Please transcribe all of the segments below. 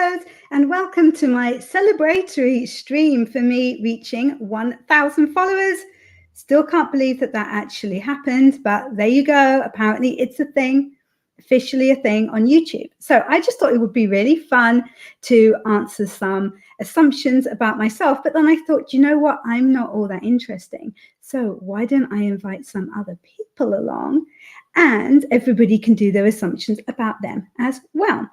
Hello, and welcome to my celebratory stream for me reaching 1,000 followers. Still can't believe that actually happened, but there you go. Apparently it's a thing, officially a thing on YouTube. So I just thought it would be really fun to answer some assumptions about myself. But then I thought, you know what? I'm not all that interesting. So why don't I invite some other people along and everybody can do their assumptions about them as well.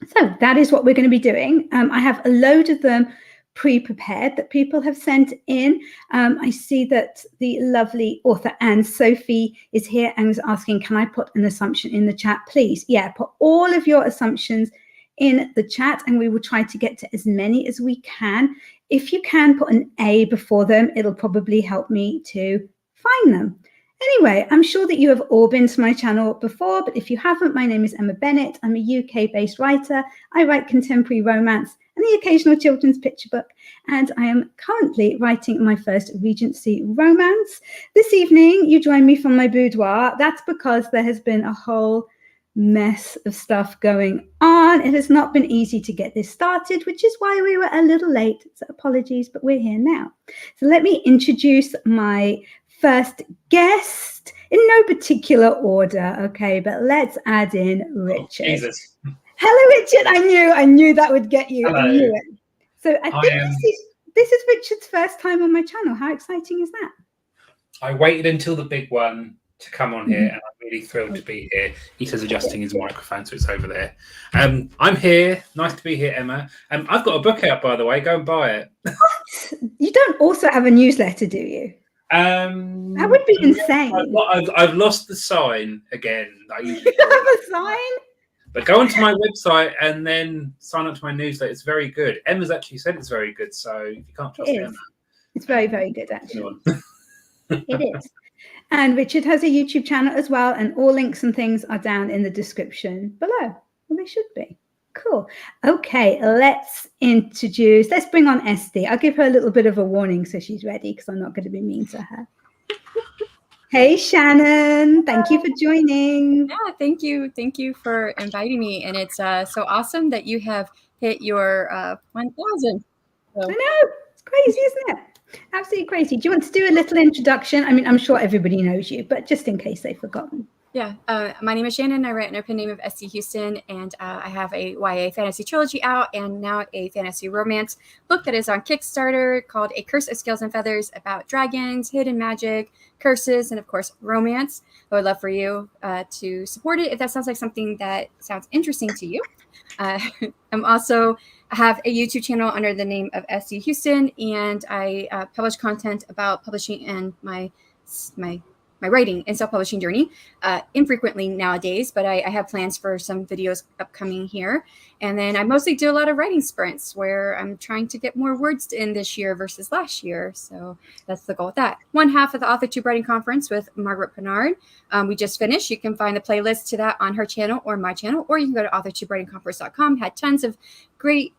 So that is what we're going to be doing. I have a load of them pre-prepared that people have sent in. I see that the lovely author Anne-Sophie is here and is asking, can I put an assumption in the chat, please? Yeah, put all of your assumptions in the chat and we will try to get to as many as we can. If you can put an A before them, it'll probably help me to find them. Anyway, I'm sure that you have all been to my channel before, but if you haven't, my name is Emma Bennet. I'm a UK-based writer. I write contemporary romance and the occasional children's picture book, and I am currently writing my first Regency romance. This evening, you join me from my boudoir. That's because there has been a whole mess of stuff going on. It has not been easy to get this started, which is why we were a little late, so apologies, but we're here now. So let me introduce my first guest in no particular order, okay, but let's add in Richard. Oh, Jesus. Hello, Richard. I knew that would get you. Hello. I knew it. So I think this is Richard's first time on my channel. How exciting is that? I waited until the big one to come on here, and I'm really thrilled to be here. He says adjusting his microphone, so it's over there. I'm here. Nice to be here, Emma. I've got a book out, by the way. Go and buy it. What? You don't also have a newsletter, do you? That would be insane. I've lost the sign again. I usually have a sign? But go onto my website and then sign up to my newsletter. It's very good. Emma's actually said it's very good, so you can't trust Emma. It's very, very good, actually. It is. And Richard has a YouTube channel as well, and all links and things are down in the description below. Well, they should be. Cool. Okay, let's bring on Esty. I'll give her a little bit of a warning so she's ready, because I'm not going to be mean to her. Hey, Shannon. Thank you for joining. Yeah, thank you. Thank you for inviting me. And it's so awesome that you have hit your 1,000. So. I know. It's crazy, isn't it? Absolutely crazy. Do you want to do a little introduction? I mean, I'm sure everybody knows you, but just in case they've forgotten. Yeah, my name is Shannon. I write under pen name of S.C. Huston, and I have a YA fantasy trilogy out and now a fantasy romance book that is on Kickstarter called A Curse of Scales and Feathers, about dragons, hidden magic, curses, and of course, romance. I would love for you to support it if that sounds like something that sounds interesting to you. I have a YouTube channel under the name of S.C. Huston, and I publish content about publishing and my writing and self-publishing journey infrequently nowadays, but I have plans for some videos upcoming here. And then I mostly do a lot of writing sprints where I'm trying to get more words in this year versus last year. So that's the goal with that. One half of the AuthorTube Writing Conference with Margaret Pennard. We just finished. You can find the playlist to that on her channel or my channel, or you can go to authortubewritingconference.com. Had tons of great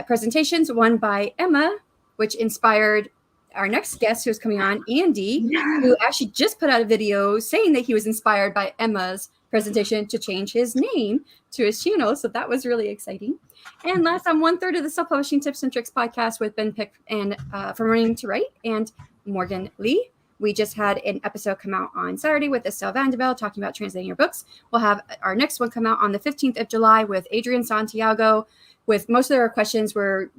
presentations, one by Emma, which inspired our next guest who's coming on, Andy, who actually just put out a video saying that he was inspired by Emma's presentation to change his name to his channel. So that was really exciting. And last, I'm 1/3 of the Self-Publishing Tips and Tricks podcast with Ben Pick and From Running to Write and Morgan Lee. We just had an episode come out on Saturday with Estelle Vandevelde talking about translating your books. We'll have our next one come out on the 15th of July with Adrian Santiago, with most of our questions where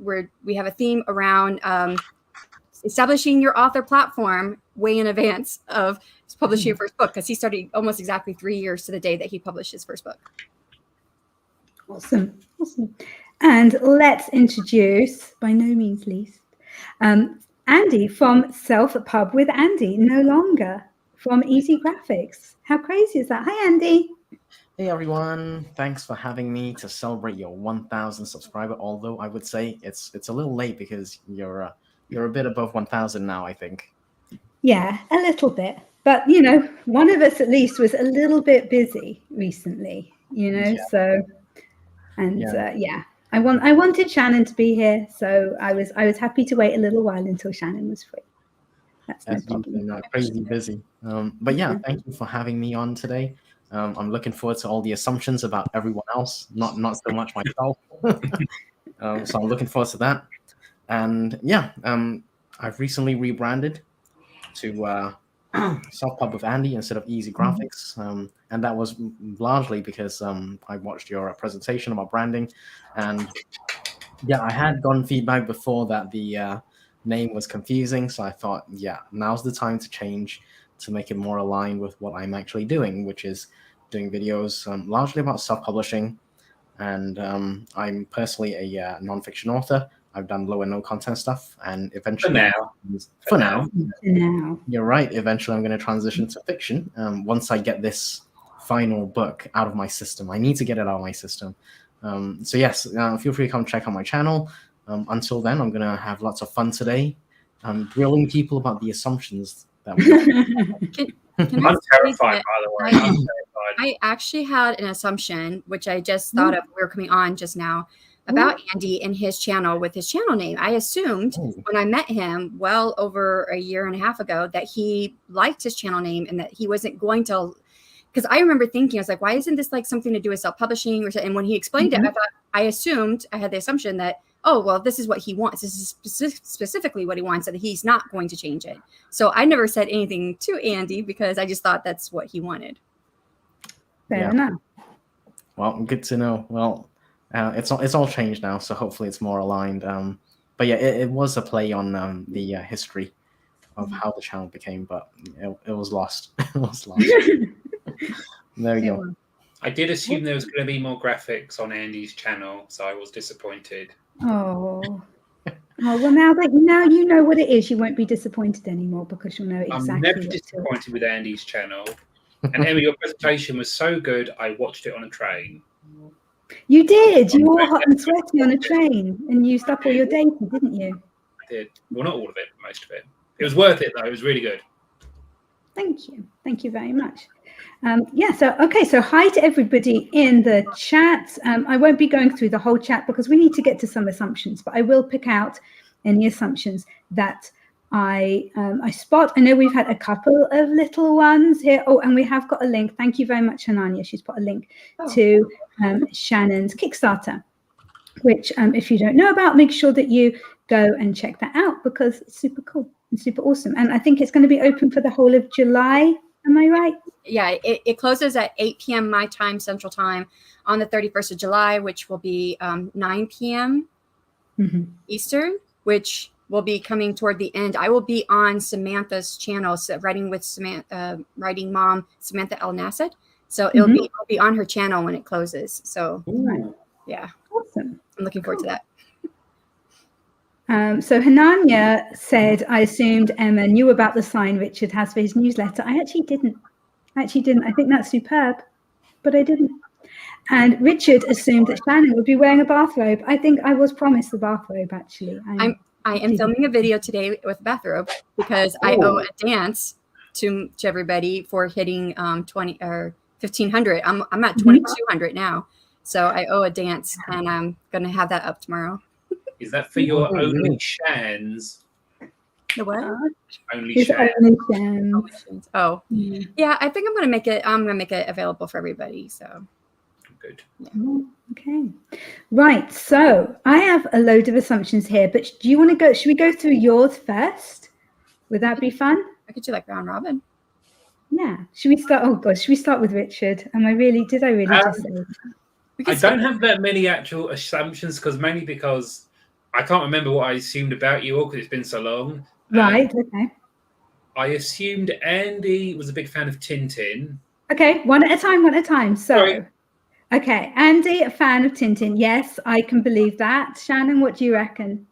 we have a theme around establishing your author platform way in advance of publishing your first book, because he started almost exactly 3 years to the day that he published his first book. Awesome. And let's introduce, by no means least, Andy from Self-Pub with Andy, no longer, from Easy Graphics. How crazy is that? Hi, Andy. Hey everyone, thanks for having me to celebrate your 1,000 subscriber, although I would say it's a little late because you're a bit above 1,000 now, I think. Yeah, a little bit. But, you know, one of us at least was a little bit busy recently, you know, yeah. So, and yeah, I wanted Shannon to be here, so I was happy to wait a little while until Shannon was free. That's no problem. Crazy busy. But yeah, thank you for having me on today. I'm looking forward to all the assumptions about everyone else, not so much myself. So I'm looking forward to that. And yeah, I've recently rebranded to Self Pub with Andy instead of Easy Graphics, and that was largely because I watched your presentation about branding, and yeah, I had gotten feedback before that the name was confusing, so I thought, yeah, now's the time to change to make it more aligned with what I'm actually doing, which is doing videos largely about self-publishing. And I'm personally a nonfiction author. I've done low and no content stuff, and eventually, for now, you're right. Eventually, I'm going to transition to fiction once I get this final book out of my system. I need to get it out of my system. So yes, feel free to come check out my channel. Until then, I'm going to have lots of fun today, grilling people about the assumptions that we I'm terrified, by the way. I'm terrified. I actually had an assumption, which I just thought of. We were coming on just now about Andy and his channel with his channel name. I assumed when I met him well over a year and a half ago that he liked his channel name and that he wasn't going to. Because I remember thinking, I was like, why isn't this like something to do with self-publishing? And when he explained it, I had the assumption that, oh, well, this is what he wants. This is specifically what he wants, and he's not going to change it. So I never said anything to Andy because I just thought that's what he wanted. Fair enough. Well, good to know. Well, it's all changed now, so hopefully it's more aligned. But yeah, it was a play on the history of how the channel became, but it was lost. It was lost. There we go. I did assume there was going to be more graphics on Andy's channel, so I was disappointed. Oh, well, now you know what it is. You won't be disappointed anymore because you'll know exactly. I'm never disappointed with Andy's channel. And Emma, your presentation was so good, I watched it on a train. You did. You were hot and sweaty on a train and used up all your data, didn't you? I did. Well, not all of it, but most of it. It was worth it, though. It was really good. Thank you. Thank you very much. So hi to everybody in the chat. I won't be going through the whole chat because we need to get to some assumptions, but I will pick out any assumptions that I spot. I know we've had a couple of little ones here. Oh, and we have got a link. Thank you very much, Hanania. She's put a link to Shannon's Kickstarter, which if you don't know about, make sure that you go and check that out because it's super cool and super awesome. And I think it's going to be open for the whole of July. Am I right? Yeah, it closes at 8 p.m. my time, Central Time, on the 31st of July, which will be 9 p.m. Eastern, which will be coming toward the end. I will be on Samantha's channel, so writing with Samantha, writing mom, Samantha El Nasset. So I'll be on her channel when it closes. So yeah, awesome. I'm looking forward to that. So Hanania said, I assumed Emma knew about the sign Richard has for his newsletter. I actually didn't. I think that's superb, but I didn't. And Richard assumed that Shannon would be wearing a bathrobe. I think I was promised the bathrobe, actually. I am filming a video today with a bathrobe because I owe a dance to everybody for hitting 20 or 1,500. I'm at 2,200 now. So I owe a dance, and I'm going to have that up tomorrow. Is that for your only Shans? The what? Only Shans. Oh, yeah. I think I'm going to make it available for everybody. So good. Yeah. Okay. Right. So I have a load of assumptions here, but do you want to go? Should we go through yours first? Would that be fun? I could do like round robin. Yeah. Should we start? Oh gosh, should we start with Richard? Did I really just say that? I don't have that many actual assumptions mainly because I can't remember what I assumed about you all because it's been so long. Right. Okay. I assumed Andy was a big fan of Tintin. Okay. One at a time. So, sorry. Okay. Andy, a fan of Tintin. Yes, I can believe that. Shannon, what do you reckon?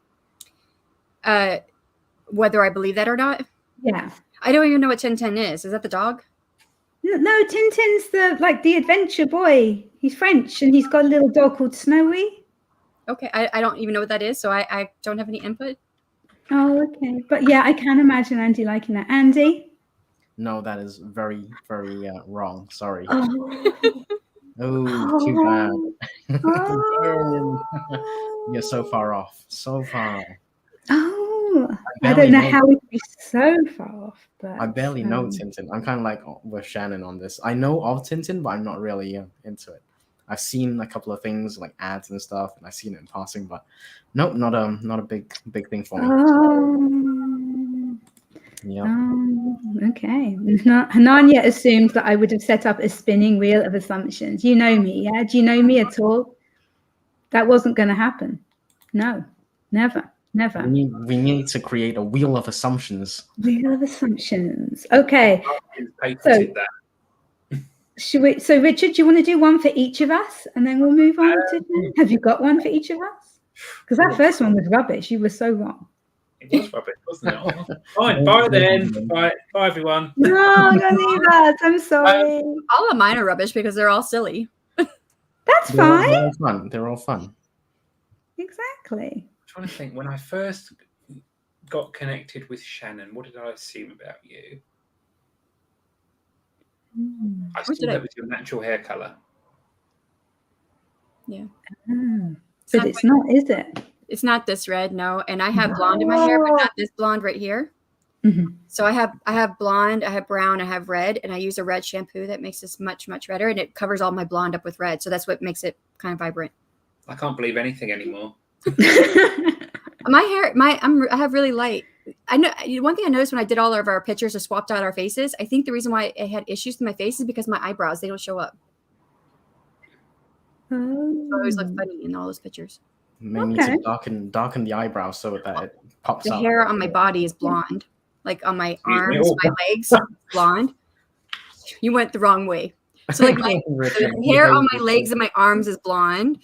Whether I believe that or not? Yeah. I don't even know what Tintin is. Is that the dog? No, Tintin's the adventure boy. He's French and he's got a little dog called Snowy. Okay, I don't even know what that is, so I don't have any input. Oh, okay. But yeah, I can imagine Andy liking that. Andy? No, that is very, very wrong. Sorry. Oh, too bad. Oh. You're so far off. So far. Oh. I don't know how we could be so far off. But I barely know Tintin. I'm kind of like with Shannon on this. I know of Tintin, but I'm not really into it. I've seen a couple of things like ads and stuff, and I've seen it in passing, but nope, not a big thing for me. Yeah. Okay. Hananya assumed that I would have set up a spinning wheel of assumptions. You know me, yeah? Do you know me at all? That wasn't going to happen. No, never. We need to create a wheel of assumptions. Wheel of assumptions. Okay. Patented that. So Richard, do you want to do one for each of us, and then we'll move on to? Have you got one for each of us? Because that first one was rubbish. You were so wrong. It was rubbish, wasn't it? Fine. Bye then. Bye, everyone. No, don't leave us. I'm sorry. All of mine are rubbish because they're all silly. That's fine. They're all fun. They're all fun. Exactly. I'm trying to think. When I first got connected with Shannon, what did I assume about you? I assumed that was your natural hair color. Yeah. But it's not, is it? It's not this red, no. And I have blonde in my hair, but not this blonde right here. So I have blonde, I have brown, I have red, and I use a red shampoo that makes this much redder, and it covers all my blonde up with red. So that's what makes it kind of vibrant. I can't believe anything anymore. My hair, I have really light. I know one thing I noticed when I did all of our pictures or swapped out our faces. I think the reason why I had issues with my face is because my eyebrows, they don't show up. So I always look funny in all those pictures. May need to darken the eyebrows so that it pops the up. The hair on my body is blonde, like on my arms, my legs, blonde. You went the wrong way. So like the hair on my legs and my arms is blonde.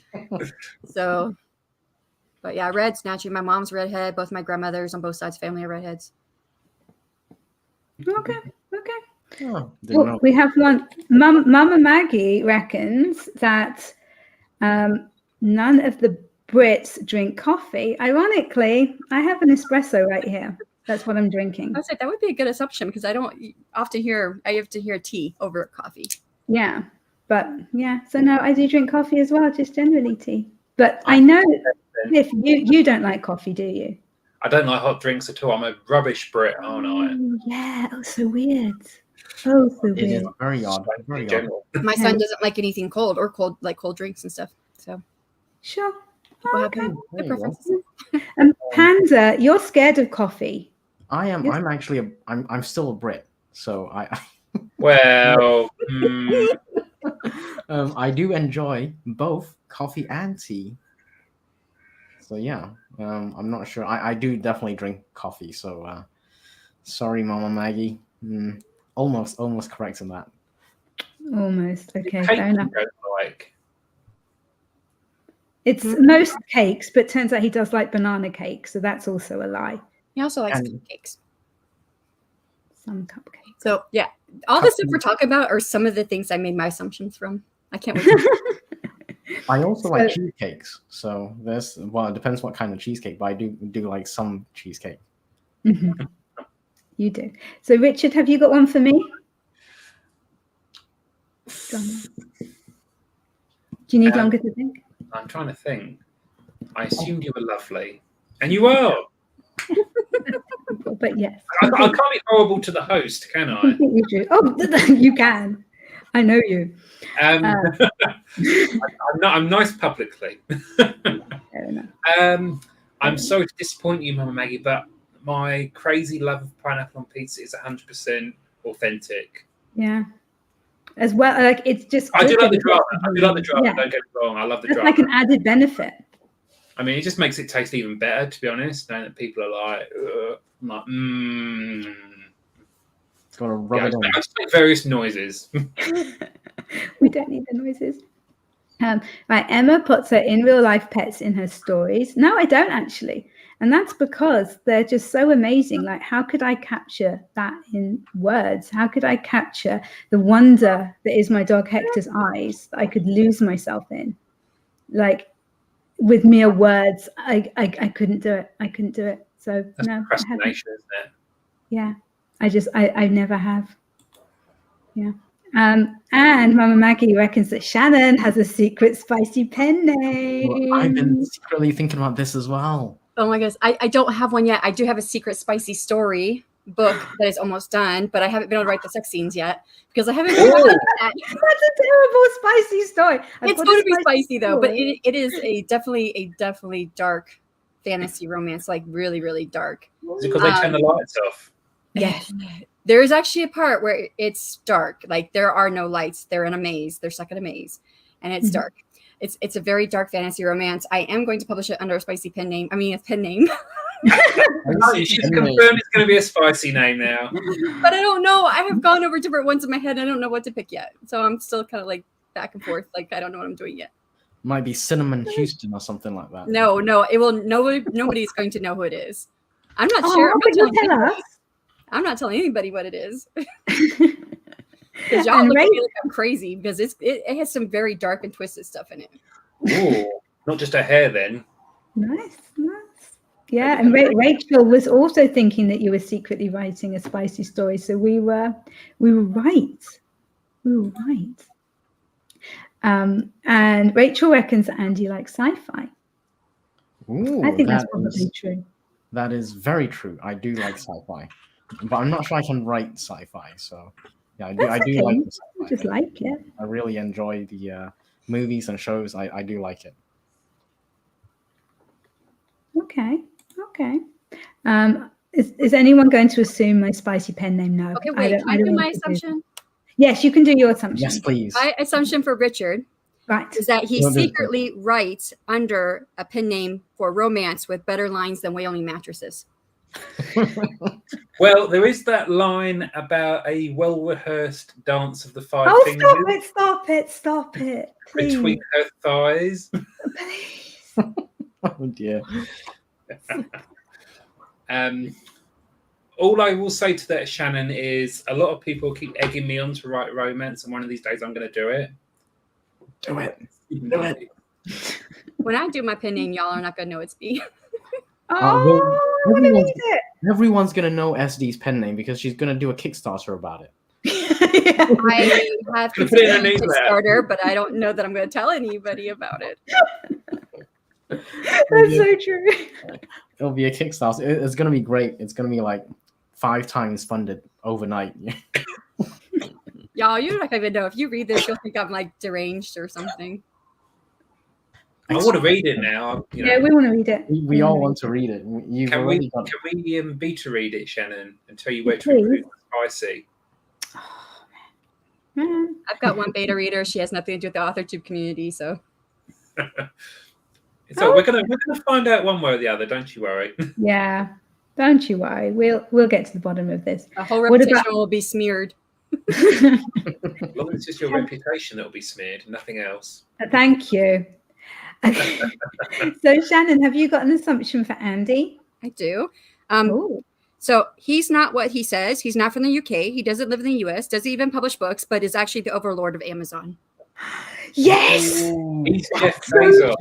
So. But yeah, red's naturally. My mom's redhead. Both my grandmothers on both sides of the family are redheads. Okay. Oh, well, we have one. Mama Maggie reckons that none of the Brits drink coffee. Ironically, I have an espresso right here. That's what I'm drinking. I was like, that would be a good assumption because I don't often hear. I have to hear tea over coffee. Yeah, but yeah. So no, I do drink coffee as well. Just generally tea. But I know. If you don't like coffee, do you? I don't like hot drinks at all. I'm a rubbish Brit, aren't I? Yeah. Oh, so weird. Oh, so weird. It is very odd. Very odd. My son doesn't like anything cold or cold drinks and stuff. So sure. Okay. Good preferences. Panda, you're scared of coffee. I am. I'm actually. I'm still a Brit, so I. Well. I do enjoy both coffee and tea. So yeah, I'm not sure. I do definitely drink coffee. So sorry, Mama Maggie. Almost correct in that. Almost. Okay, fair enough. Like. It's most cakes, but turns out he does like banana cakes, so that's also a lie. He also likes cupcakes. Some cupcakes. So yeah, all the stuff we're talking about are some of the things I made my assumptions from. I can't wait. I also like cheesecakes. So it depends what kind of cheesecake, but I do like some cheesecake. You do. So Richard, have you got one for me? Do you need longer to think? I'm trying to think. I assumed you were lovely. And you are. But yes. I can't be horrible to the host, can I? Oh, you can. I know you. I'm nice publicly. Fair enough. I'm sorry to disappoint you, Mama Maggie, but my crazy love of pineapple on pizza is 100% authentic. Yeah. As well, like it's just. I do like the drama. Yeah. Don't get me wrong. I love the drama. It's like an added benefit. I mean, it just makes it taste even better, to be honest. Knowing that people are like, It's got to rub it on. I just make various noises. We don't need the noises. Right, Emma puts her in real life pets in her stories. No, I don't actually. And that's because they're just so amazing. Like, how could I capture that in words? How could I capture the wonder that is my dog Hector's eyes that I could lose myself in? Like, with mere words, I couldn't do it. I couldn't do it. So that's no. Procrastination, isn't it? Yeah. I never have. Yeah. And Mama Maggie reckons that Shannon has a secret spicy pen name. Well, I've been secretly thinking about this as well. Oh my goodness. I don't have one yet. I do have a secret spicy story book that is almost done, but I haven't been able to write the sex scenes yet because I haven't been able to do that. That's a terrible spicy story. It's going to be spicy though, but it is definitely dark fantasy romance, like really, really dark. Is it because they turn the lights off? Yes. There is actually a part where it's dark. Like there are no lights. They're in a maze. They're stuck in a maze, and it's dark. It's a very dark fantasy romance. I am going to publish it under a spicy pen name. I mean, a pen name. She's confirmed it's going to be a spicy name now. But I don't know. I have gone over different ones in my head. I don't know what to pick yet. So I'm still kind of like back and forth. Like I don't know what I'm doing yet. Might be Cinnamon Houston or something like that. No, it will. Nobody's going to know who it is. I'm not sure. I'm not telling anybody what it is. Because y'all look at me like I'm crazy because it has some very dark and twisted stuff in it. Ooh, not just her hair then. Nice. Yeah, and Rachel was also thinking that you were secretly writing a spicy story, so we were right. And Rachel reckons that Andy likes sci-fi. Ooh, I think that's probably true. That is very true. I do like sci-fi, but I'm not sure I can write sci-fi. So yeah, I do like the sci-fi. I just like it. I really enjoy the movies and shows. I do like it. Okay. Is anyone going to assume my spicy pen name? No. Okay, wait. Can I do my assumption? Yes, you can do your assumption. Yes, please. My assumption for Richard is that he secretly writes under a pen name for romance with better lines than Wyoming mattresses. Well, there is that line about a well-rehearsed dance of the five fingers. Stop it. Please. Between her thighs. Please. Oh dear. All I will say to that, Shannon, is a lot of people keep egging me on to write romance, and one of these days I'm going to do it. Do it. When I do my pen name, y'all are not going to know it's me. Everyone's going to know SD's pen name because she's going to do a Kickstarter about it. I have considered a Kickstarter, but I don't know that I'm going to tell anybody about it. That's so true. It'll be a Kickstarter. It's going to be great. It's going to be like 5 times funded overnight. Y'all, you're not going to know. If you read this, you'll think I'm like deranged or something. I want to read it now. Yeah, we want to read it. We all want to read it. Can we beta read it, Shannon, and tell you where to include spicy? Oh, man. I've got one beta reader. She has nothing to do with the AuthorTube community, so. So we're gonna find out one way or the other. Don't you worry. Yeah, don't you worry. We'll get to the bottom of this. The whole reputation will be smeared. As long as it's just your reputation that will be smeared, nothing else. Thank you. So Shannon, have you got an assumption for Andy? I do. So he's not what he says. He's not from the UK. He doesn't live in the US. Doesn't even publish books, but is actually the overlord of Amazon. Yes. He's Jeff Bezos.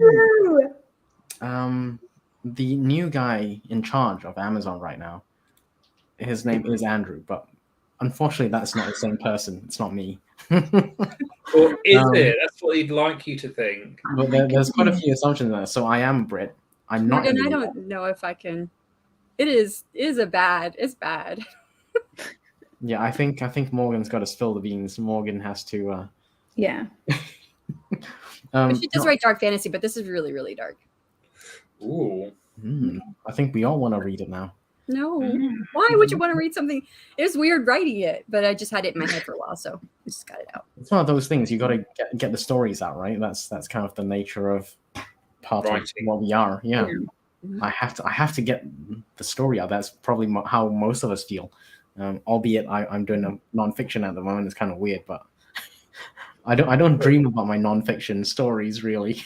The new guy in charge of Amazon right now, his name is Andrew, but unfortunately that's not the same person. It's not me. Or is it? That's what he'd like you to think. But there's quite a few assumptions there. So I am Brit. I'm not. Morgan, I don't know if I can. It's bad. Yeah, I think Morgan's got to spill the beans. Morgan has to. Yeah. She does write dark fantasy, but this is really, really dark. Ooh. I think we all want to read it now. No. Why would you want to read something? It was weird writing it, but I just had it in my head for a while, so I just got it out. It's one of those things you got to get the stories out, right? That's kind of the nature of part of what we are. Yeah. I have to get the story out. That's probably how most of us feel. Albeit I'm doing a nonfiction at the moment. It's kind of weird, but I don't dream about my nonfiction stories really.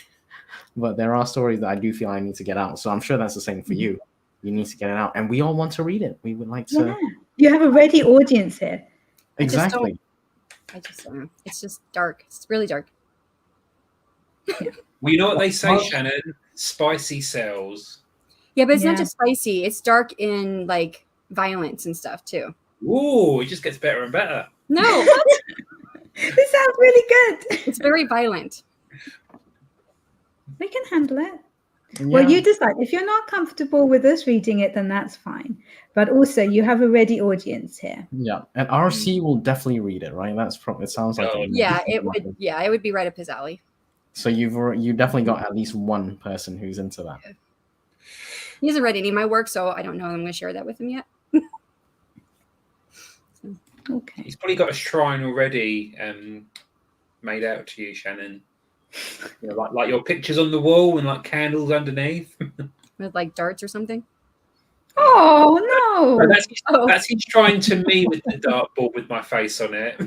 But there are stories that I do feel I need to get out. So I'm sure that's the same for you. You need to get it out, and we all want to read it. We would like to. Yeah. You have a ready audience here. Exactly. I just don't know. It's just dark. It's really dark. Well, you know what they say, Shannon? Spicy sells. Yeah, but it's not just spicy. It's dark in like violence and stuff too. Ooh, it just gets better and better. No, This sounds really good. it's very violent. We can handle it. Well, Yeah. you decide. If you're not comfortable with us reading it, then that's fine. But also, you have a ready audience here. Yeah, and RC will definitely read it, right? That's probably. It sounds like Oh, it. Yeah, it would. Yeah, it would be right up his alley. So you definitely got at least one person who's into that. He hasn't read any of my work, so I don't know if I'm going to share that with him yet. Okay. He's probably got a shrine already made out to you, Shannon. You know, like your pictures on the wall and like candles underneath. With like darts or something. Oh No, no! that's his shrine to me with the dartboard with my face on it.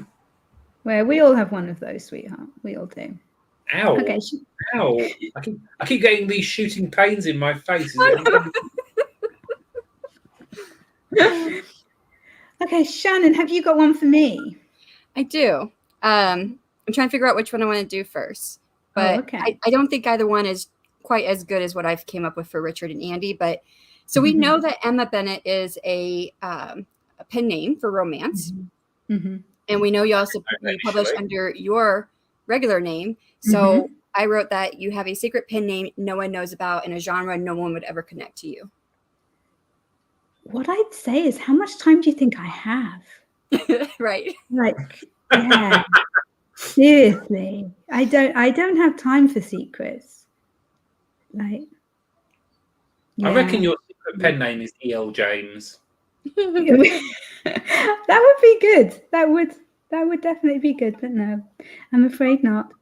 Well, we all have one of those, sweetheart. We all do. Ow! Okay. Ow! I keep getting these shooting pains in my face. Okay, Shannon, have you got one for me? I do. I'm trying to figure out which one I want to do first. But okay. I don't think either one is quite as good as what I've came up with for Richard and Andy. But so we know that Emma Bennet is a pen name for romance. And we know you also publish under your regular name. So I wrote that you have a secret pen name no one knows about in a genre no one would ever connect to you. What I'd say is, how much time do you think I have? Right. Like, yeah. Seriously. I don't have time for secrets. Like, I reckon your secret pen name is E.L. James. That would be good. That would definitely be good, but no, I'm afraid not.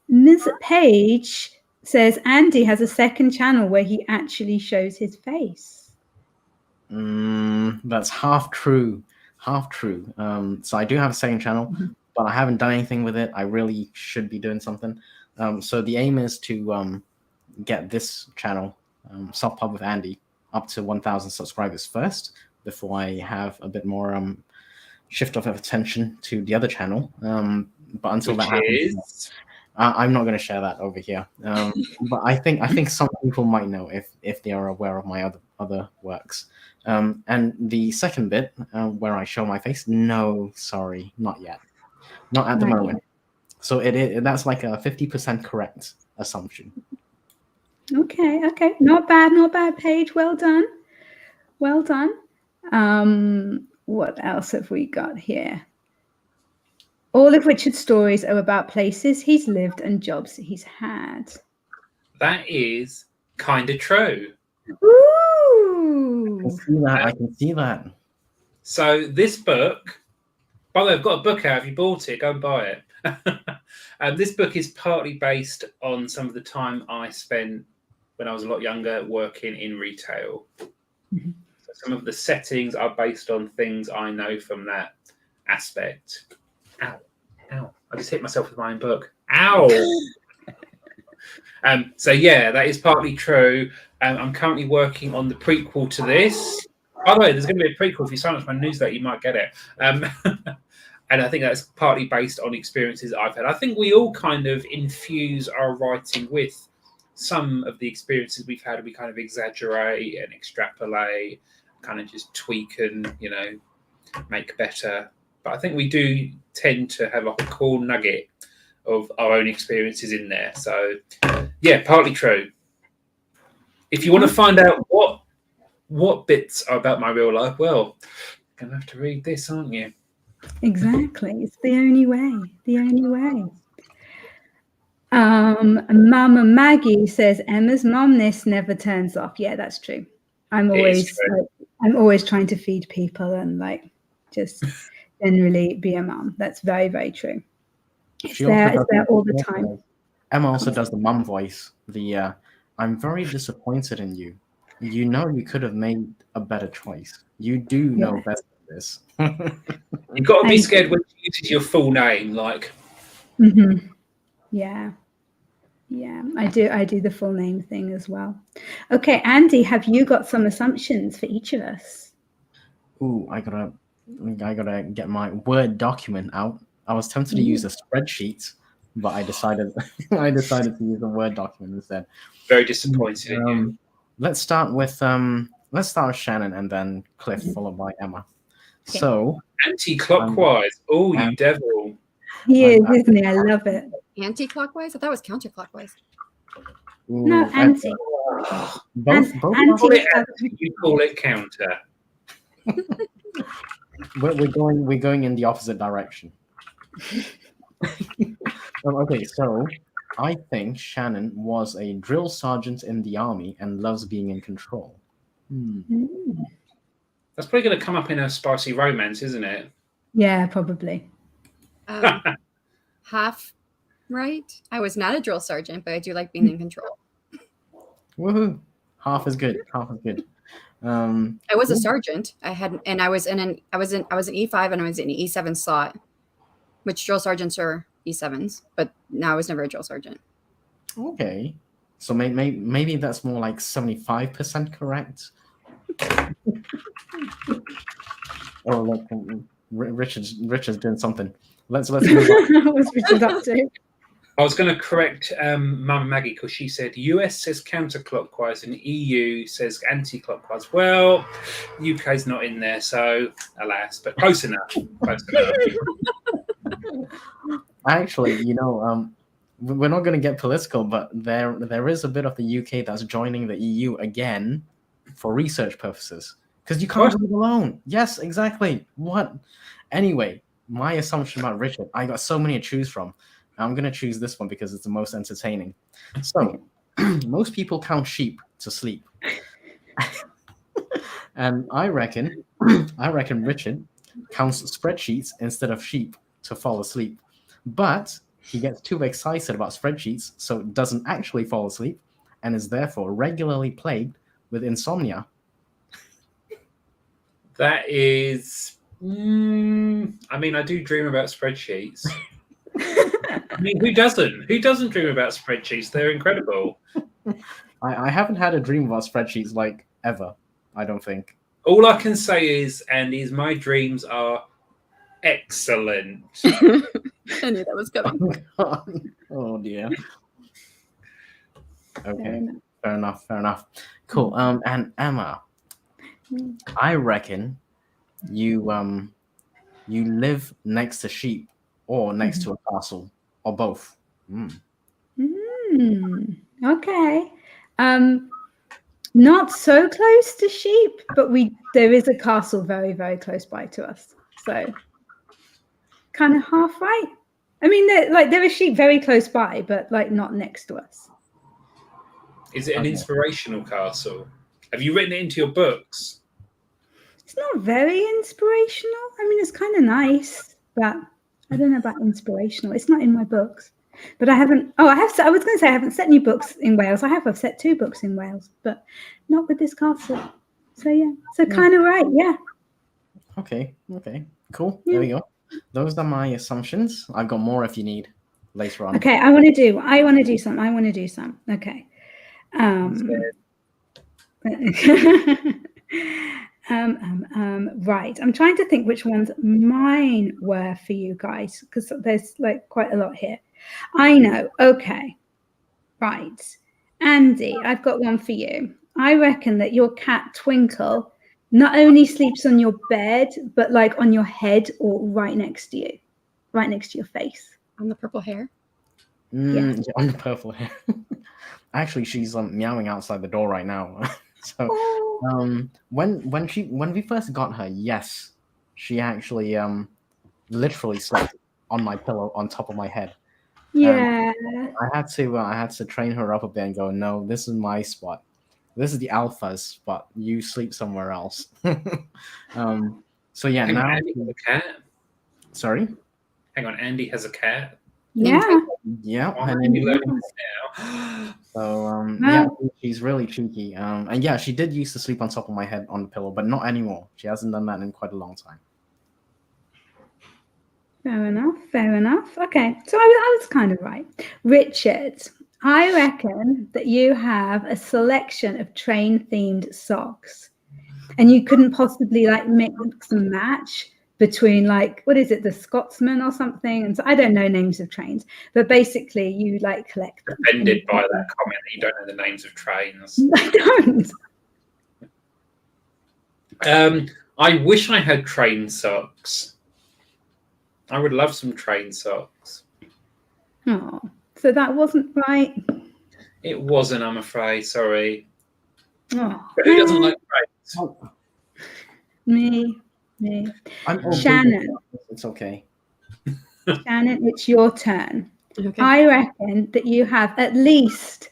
Ms. Page says Andy has a second channel where he actually shows his face. That's half true. So I do have a second channel, but I haven't done anything with it. I really should be doing something. So the aim is to get this channel, Self-Pub with Andy, up to 1,000 subscribers first, before I have a bit more shift of attention to the other channel. But until that happens, I'm not going to share that over here. But I think some people might know if they are aware of my other works. And the second bit, where I show my face, no, sorry, not yet, not at the moment. So that's like a 50% correct assumption. Okay, not bad, Paige. Well done. What else have we got here? All of Richard's stories are about places he's lived and jobs he's had. That is kind of true. Ooh! I can see that. So this book, by the way, I've got a book out. If you bought it, go and buy it. This book is partly based on some of the time I spent when I was a lot younger working in retail. So some of the settings are based on things I know from that aspect. Ow. I just hit myself with my own book. Ow. So yeah, that is partly true. I'm currently working on the prequel to this. By the way, there's going to be a prequel. If you sign up to my newsletter, you might get it. And I think that's partly based on experiences I've had. I think we all kind of infuse our writing with some of the experiences we've had. We kind of exaggerate and extrapolate, kind of just tweak and, make better. But I think we do tend to have like a core nugget of our own experiences in there. So, yeah, partly true. If you want to find out what bits are about my real life, well, you're going to have to read this, aren't you? Exactly. It's the only way. Mama Maggie says Emma's momness never turns off. Yeah, that's true. I'm always trying to feed people and just generally be a mom. That's very, very true. It's there all the time. Emma also does the mum voice. I'm very disappointed in you. You know you could have made a better choice. You do know better than this. You've got to be scared when you use your full name, like. Yeah, I do the full name thing as well. Okay, Andy, have you got some assumptions for each of us? Ooh, I gotta get my Word document out. I was tempted to use a spreadsheet, but I decided to use a Word document instead. Very disappointed in you. Let's start with Shannon and then Cliff, followed by Emma. Okay. So anti-clockwise. Oh, you devil! He is, isn't he? I love it. Anti-clockwise? I thought it was counterclockwise. No, Ooh, anti. both. Anti. You call it counter. We're going in the opposite direction. Okay, so I think Shannon was a drill sergeant in the army and loves being in control. That's probably going to come up in a spicy romance, isn't it? Yeah, probably. Half right. I was not a drill sergeant, but I do like being in control. Woohoo! Half is good. Half is good. I was a sergeant. I was in an E5 and I was in an E7 slot, which drill sergeants are E7s, but no, I was never a drill sergeant. Okay, so maybe that's more like 75% correct. Oh, look, Richard's doing something. Let's move on. What's Richard up to? I was going to correct Mum Maggie because she said US says counterclockwise and EU says anti-clockwise. Well, UK's not in there, so alas, but close enough. Close enough. Actually, we're not going to get political, but there is a bit of the UK that's joining the EU again for research purposes because you can't do it alone. Yes, exactly. What? Anyway, my assumption about Richard, I got so many to choose from. I'm going to choose this one because it's the most entertaining. So, most people count sheep to sleep. And I reckon Richard counts spreadsheets instead of sheep to fall asleep. But he gets too excited about spreadsheets, so doesn't actually fall asleep, and is therefore regularly plagued with insomnia. That is... I mean, I do dream about spreadsheets. I mean, who doesn't? Who doesn't dream about spreadsheets? They're incredible. I haven't had a dream about spreadsheets like ever, I don't think. All I can say is, Andy, is my dreams are excellent. I knew that was coming. Oh dear. Okay, fair enough. Cool. And Emma, I reckon you live next to sheep or next to a castle or both. Okay. Not so close to sheep, but there is a castle very, very close by to us. So kind of half right. I mean, there are sheep very close by, but like not next to us. Is it an inspirational castle? Have you written it into your books? It's not very inspirational. I mean, it's kind of nice, but I don't know about inspirational. It's not in my books. But I haven't. Oh, I have. I was going to say I haven't set any books in Wales. I've set 2 books in Wales, but not with this castle. So yeah, so kind of right. Yeah. Okay. Cool. Yeah. There we go. Those are my assumptions. I've got more if you need later on. Okay. I want to do some. Okay. Right. I'm trying to think which ones mine were for you guys because there's like quite a lot here. I know. Okay. Right. Andy, I've got one for you. I reckon that your cat Twinkle not only sleeps on your bed, but like on your head or right next to you, right next to your face. On the purple hair? Yeah, on the purple hair. Actually, she's meowing outside the door right now. So when we first got her, yes, she actually literally slept on my pillow on top of my head. Yeah. I had to train her up a bit and go, no, this is my spot. This is the alpha's spot. You sleep somewhere else. So yeah, now Andy has a cat. Sorry? Hang on, Andy has a cat. Yeah. Yeah. Her name is now. So yeah, she's really cheeky. And yeah, she did used to sleep on top of my head on the pillow, but not anymore. She hasn't done that in quite a long time. Fair enough. Okay, so I was kind of right. Richard, I reckon that you have a selection of train-themed socks, and you couldn't possibly like mix and match between like, what is it, the Scotsman or something? And so I don't know names of trains, but basically you like collect them. Offended by that comment that you don't know the names of trains. I don't. I wish I had train socks. I would love some train socks. Oh, so that wasn't right. It wasn't, I'm afraid. Sorry. Oh, But who doesn't like grapes? Oh, me. I'm okay with Shannon. that. It's okay. Shannon, it's your turn. Okay. I reckon that you have at least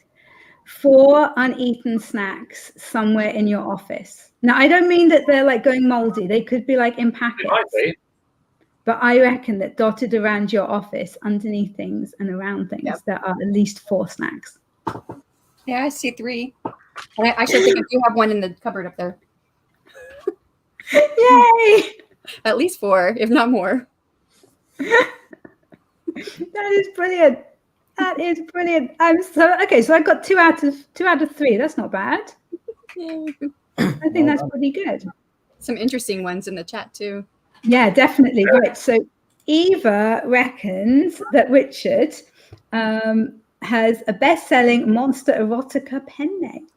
4 uneaten snacks somewhere in your office. Now, I don't mean that they're like going moldy. They could be like in It might packets. be. But I reckon that dotted around your office, underneath things and around things, Yep. there are at least 4 snacks. Yeah, I see 3. And I actually think I do have one in the cupboard up there. Yay! At least 4, if not more. That is brilliant. That is brilliant. I'm so okay. So I got 2 out of 3. That's not bad. Yay. I think that's pretty good. Some interesting ones in the chat too. Yeah, definitely. Right. So Eva reckons that Richard has a best-selling Monster Erotica pen name.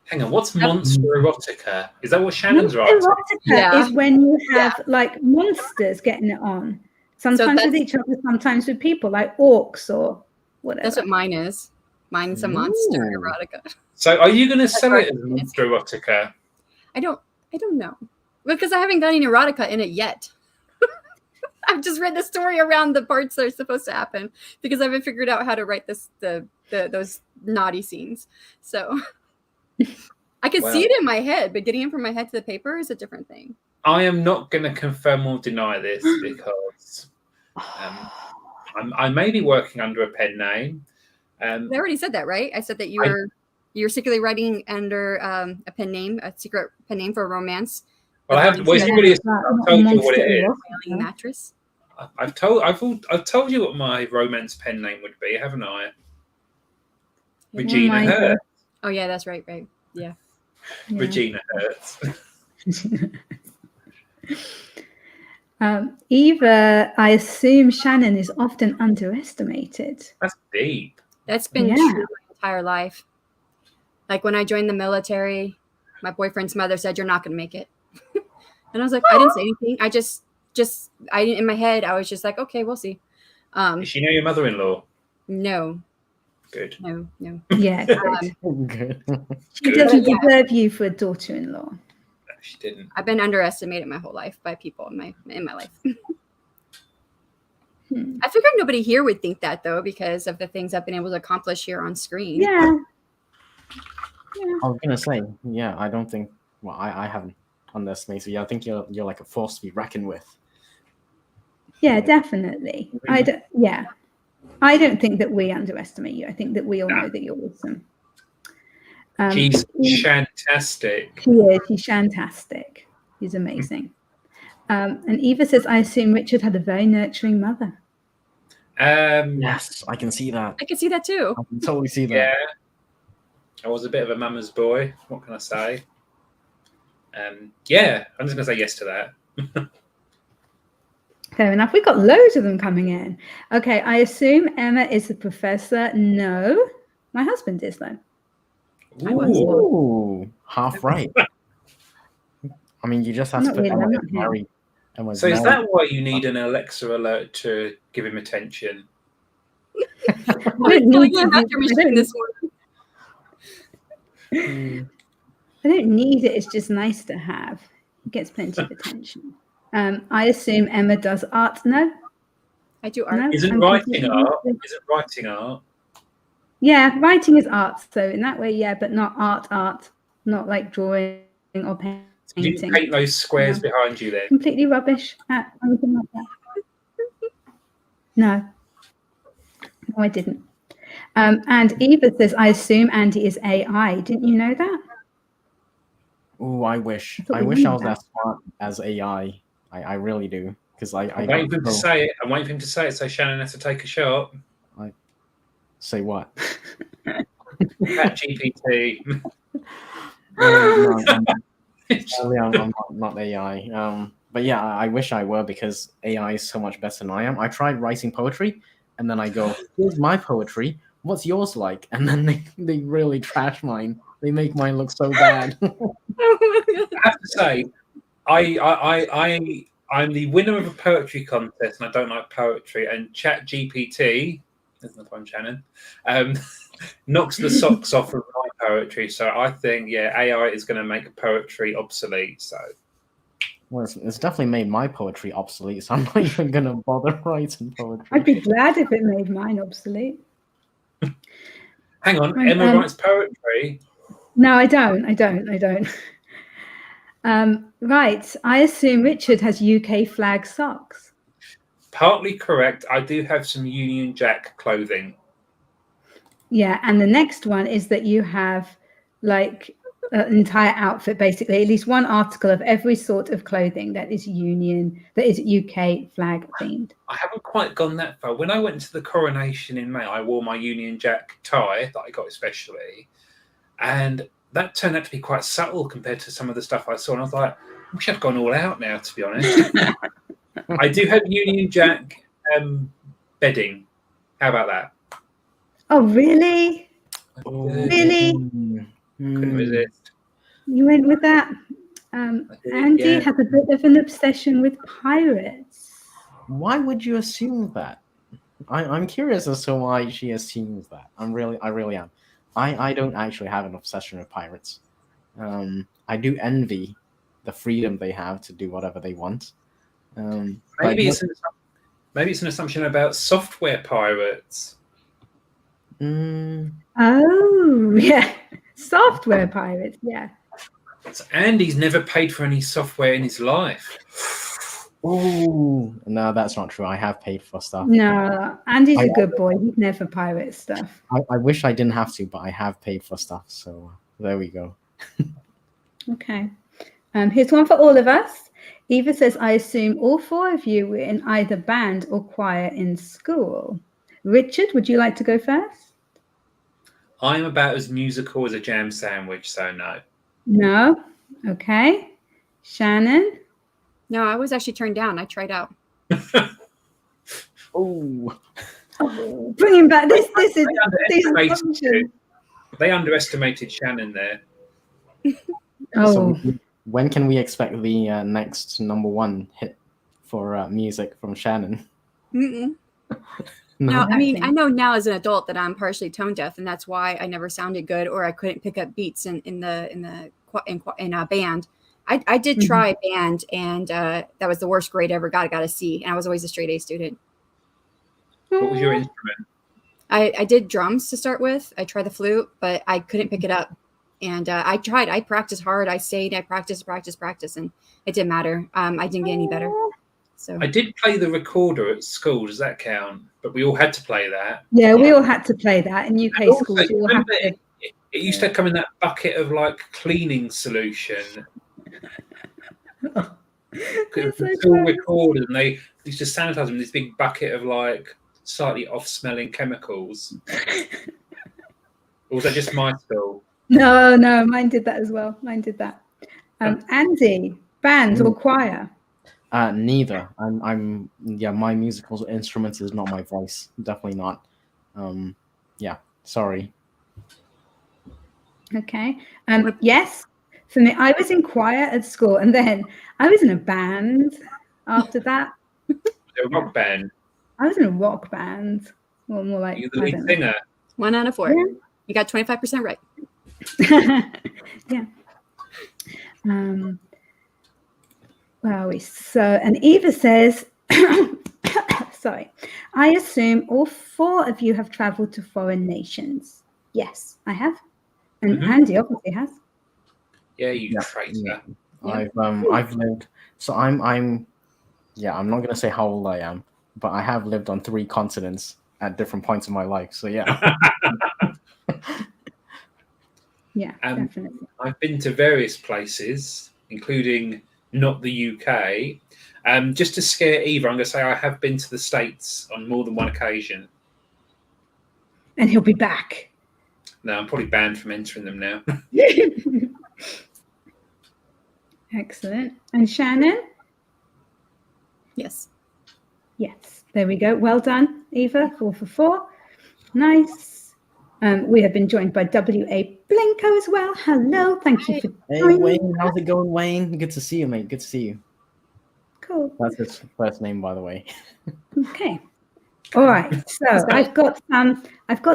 Hang on, what's Monster Erotica? Is that what Shannon's Monster writing? Erotica is when you have like monsters getting it on. Sometimes with that's- each other, sometimes with people, like orcs or whatever. That's what mine is. Mine's a monster Ooh. erotica. So are you going to sell right. it as Monster Erotica? I don't know. Because I haven't got any erotica in it yet. I've just read the story around the parts that are supposed to happen because I haven't figured out how to write those naughty scenes. So I can see it in my head, but getting it from my head to the paper is a different thing. I am not going to confirm or deny this because I may be working under a pen name. I already said that, right? I said that you're secretly writing under a pen name, a secret pen name for a romance. Well, I have. Well, Yeah, really, not I've told you what Monster it is. Erotica. Mattress. I've told you what my romance pen name would be, haven't I? Regina my Hertz. Oh yeah, that's right. Yeah. Yeah. Regina Hertz. Eva, I assume Shannon is often underestimated. That's deep. That's been Yeah. true my entire life. Like when I joined the military, my boyfriend's mother said, "You're not going to make it," and I was like, I didn't say anything. I in my head, I was just like, okay, we'll see. Does she know your mother-in-law? No. Good. No. Yeah, good. Good. She doesn't deserve you for a daughter-in-law. No, she didn't. I've been underestimated my whole life by people in my life. I figured nobody here would think that though, because of the things I've been able to accomplish here on screen. Yeah. I was gonna say, yeah, I don't think. Well, I haven't underestimated you. I think you're like a force to be reckoned with. Yeah, definitely. I don't think that we underestimate you. I think that we all know that you're awesome. She's fantastic. She is. She's fantastic. She's amazing. And Eva says, I assume Richard had a very nurturing mother. Yes, I can see that. I can see that too. I can totally see that. Yeah. I was a bit of a mama's boy. What can I say? Yeah, I'm just going to say yes to that. Fair enough. We've got loads of them coming in. Okay, I assume Emma is the professor. No, my husband is though. Ooh, half right. I mean, you just have to put Emma is married. So is that why you need an Alexa alert to give him attention? I don't need it. It's just nice to have. It gets plenty of attention. I assume Emma does art. No, I do art. No, Isn't writing art? Yeah, writing is art. So in that way, yeah, but not art. Not like drawing or painting. So you didn't paint those squares behind you then? Completely rubbish at anything like that. No, I didn't. And Eva says, I assume Andy is AI. Didn't you know that? Oh, I wish. I I wish I was as smart as AI. I really do. Because I'm waiting for him to say it. I'm waiting for him to say it so Shannon has to take a shot. Say what? Chat GPT. No, I'm not AI. But yeah, I wish I were because AI is so much better than I am. I tried writing poetry, and then I go, "Here's my poetry. What's yours like?" And then they really trash mine. They make mine look so bad. I have to say, I'm the winner of a poetry contest, and I don't like poetry. And Chat GPT, there's no point, Shannon. knocks the socks off of my poetry. So I think, AI is going to make poetry obsolete. So Well, it's definitely made my poetry obsolete, so I'm not even going to bother writing poetry. I'd be glad if it made mine obsolete. hang on, Emma writes poetry. No, I don't. Right. I assume Richard has UK flag socks. Partly correct. I do have some Union Jack clothing. Yeah, and the next one is that you have like an entire outfit, basically, at least one article of every sort of clothing that is UK flag themed. I haven't quite gone that far. When I went to the coronation in May, I wore my Union Jack tie that I got especially, and that turned out to be quite subtle compared to some of the stuff I saw. And I was like, I wish I'd gone all out now, to be honest. I do have Union Jack bedding. How about that? Oh, really? Really? Couldn't resist. You went with that? Andy has a bit of an obsession with pirates. Why would you assume that? I'm curious as to why she assumes that. I really am. I don't actually have an obsession with pirates. I do envy the freedom they have to do whatever they want. Maybe it's an assumption about software pirates. Oh, yeah. Software pirates, yeah. So Andy's never paid for any software in his life. Oh, no, that's not true. I have paid for stuff. No, Andy's a good boy. He'd never pirate stuff. I wish I didn't have to, but I have paid for stuff. So there we go. Okay. Here's one for all of us. Eva says, I assume all four of you were in either band or choir in school. Richard, would you like to go first? I'm about as musical as a jam sandwich, so no. No? Okay. Shannon? No, I was actually turned down. I tried out. Oh. Bringing back this is they underestimated Shannon there. Oh. So when can we expect the next number one hit for music from Shannon? Mm-mm. No, I mean, I know now as an adult that I'm partially tone deaf, and that's why I never sounded good, or I couldn't pick up beats in a band. I did try band, and that was the worst grade I ever got. I got a C, and I was always a straight A student. What was your instrument? I did drums to start with. I tried the flute, but I couldn't pick it up. And I tried. I practiced hard. I stayed. I practiced, and it didn't matter. I didn't get any better. So I did play the recorder at school. Does that count? But we all had to play that. Yeah, we all had to play that in UK schools. It used to come in that bucket of like cleaning solution. School recorders, and they used to sanitize them in this big bucket of like slightly off-smelling chemicals. Or was that just my school? No, mine did that as well. Mine did that. Andy, band or choir? Neither. My musical instrument is not my voice. Definitely not. Sorry. Okay. Yes, for me, I was in choir at school, and then I was in a band after that. A rock band. I was in a rock band. Well, more like You're the lead singer. 1 out of 4. Yeah. You got 25% right. Yeah. Where are we? So, and Eva says, sorry, I assume all 4 of you have traveled to foreign nations. Yes, I have. And Andy obviously has. Yeah, you traitor. Yeah. I've lived. So I'm not gonna say how old I am, but I have lived on 3 continents at different points in my life. So yeah. Yeah, definitely. I've been to various places, including not the UK. Just to scare Eva, I'm going to say I have been to the States on more than one occasion. And he'll be back. No, I'm probably banned from entering them now. Excellent. And Shannon? Yes. Yes. There we go. Well done, Eva. 4 for 4. Nice. We have been joined by W.A. Blinko as well. Hello. Thank you for joining. Hey, Wayne. How's it going, Wayne? Good to see you, mate. Good to see you. Cool. That's his first name, by the way. Okay. All right, so I've got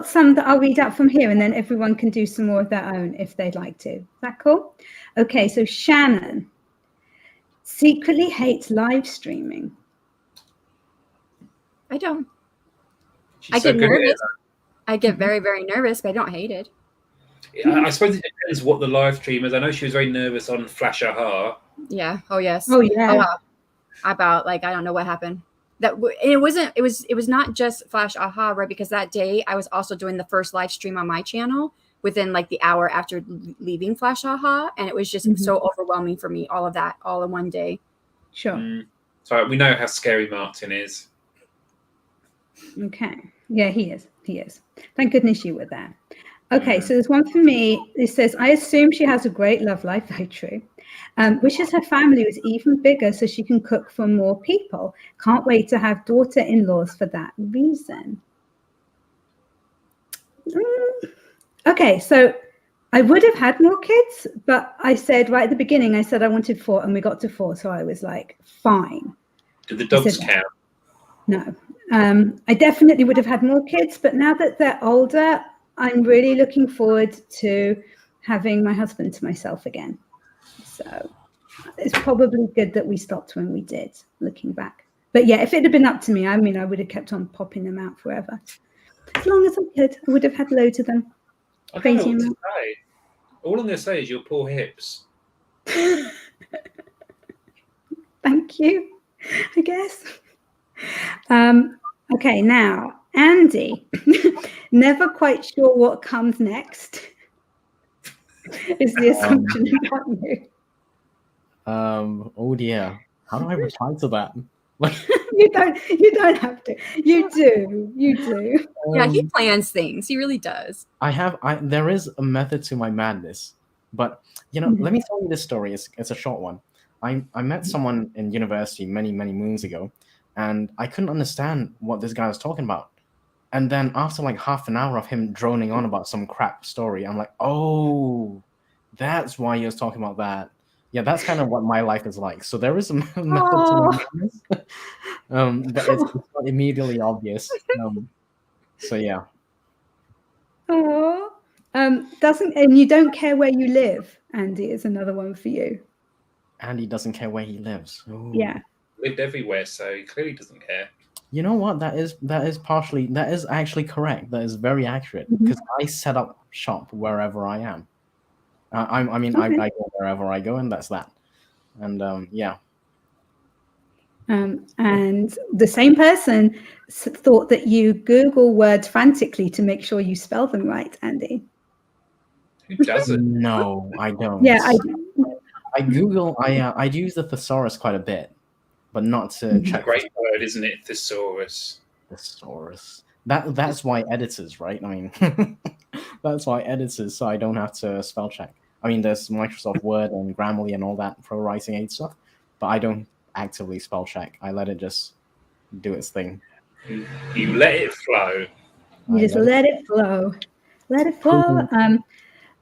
some that I'll read out from here, and then everyone can do some more of their own if they'd like to. Is that cool? Okay, so Shannon secretly hates live streaming. I don't. She's I so get good at nervous. it. I get very, very nervous, but I don't hate it. I suppose it depends what the live stream is. I know she was very nervous on Flash Aha. Yeah. Oh yes. Oh yeah. About like I don't know what happened. And it wasn't. It was not just Flash Aha, right? Because that day I was also doing the first live stream on my channel within like the hour after leaving Flash Aha, and it was just so overwhelming for me. All of that, all in one day. Sure. So we know how scary Martin is. Okay. Yeah, he is. He is. Thank goodness you were there. Okay, so there's one for me. It says, I assume she has a great love life. Very true. Wishes her family was even bigger so she can cook for more people. Can't wait to have daughter-in-laws for that reason. Okay, so I would have had more kids, but I said right at the beginning, I said I wanted 4, and we got to 4. So I was like, fine. Did the dogs count? No. I definitely would have had more kids, but now that they're older, I'm really looking forward to having my husband to myself again. So it's probably good that we stopped when we did, looking back. But yeah, if it had been up to me, I mean, I would have kept on popping them out forever. As long as I could, I would have had loads of them. I don't know what to say. All I'm going to say is your poor hips. Thank you, I guess. Okay, now, Andy, never quite sure what comes next, is the assumption about you. Oh dear. How do I reply to that? You don't have to. You do. Yeah, he plans things. He really does. There is a method to my madness. But let me tell you this story. It's a short one. I met someone in university many, many moons ago, and I couldn't understand what this guy was talking about. And then after like half an hour of him droning on about some crap story, I'm like, oh, that's why he was talking about that. Yeah, that's kind of what my life is like. So there is a method to my madness, but it's not immediately obvious. So yeah. Oh, and you don't care where you live, Andy, is another one for you. Andy doesn't care where he lives. Ooh. Yeah. Lived everywhere, so he clearly doesn't care. You know what? That is actually correct. That is very accurate because I set up shop wherever I am. I go wherever I go, and that's that. And yeah. And the same person thought that you Google words frantically to make sure you spell them right, Andy. Who doesn't? No, I don't. Yeah, I do. I Google. I use the thesaurus quite a bit, but not to check. Great word, isn't it? Thesaurus. Thesaurus. That's why editors, right? I mean, that's why editors, so I don't have to spell check. I mean, there's Microsoft Word and Grammarly and all that pro writing aid stuff, but I don't actively spell check. I let it just do its thing. You let it flow. You just let it flow. Let it flow.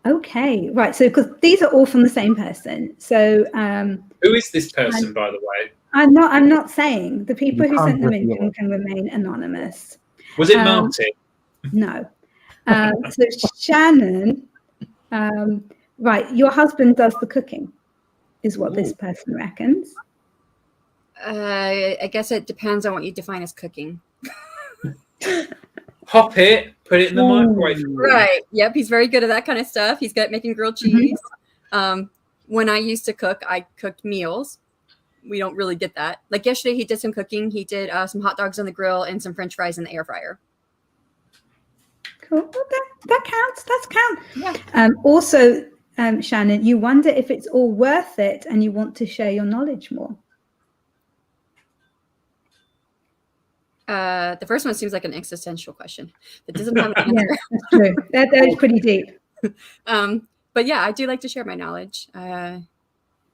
Okay, right. So because these are all from the same person. So who is this person, by the way? I'm not saying. The people who sent them in can remain anonymous. Was it Martin? No. So Shannon, right, your husband does the cooking, is what this person reckons. I guess it depends on what you define as cooking. Pop it, put it in the microwave. Right. Yep. He's very good at that kind of stuff. He's good at making grilled cheese. When I used to cook, I cooked meals. We don't really get that. Like yesterday, he did some cooking. He did some hot dogs on the grill and some French fries in the air fryer. Cool. Okay, that counts. That's count. Yeah. Also, Shannon, you wonder if it's all worth it, and you want to share your knowledge more. The first one seems like an existential question. It doesn't have an answer. Yeah, that's true. That is pretty deep. But yeah, I do like to share my knowledge.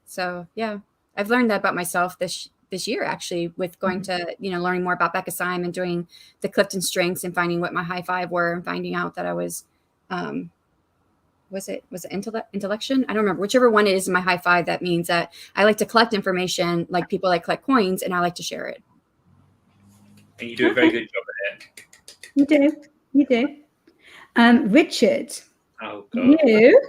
So yeah, I've learned that about myself this year, actually, with going to, learning more about Becca Syme and doing the Clifton Strengths and finding what my high five were and finding out that I was, was it intellection? I don't remember. Whichever one it is in my high five, that means that I like to collect information like people like collect coins, and I like to share it. And you do a very good job it. You do. Richard, Oh God. you,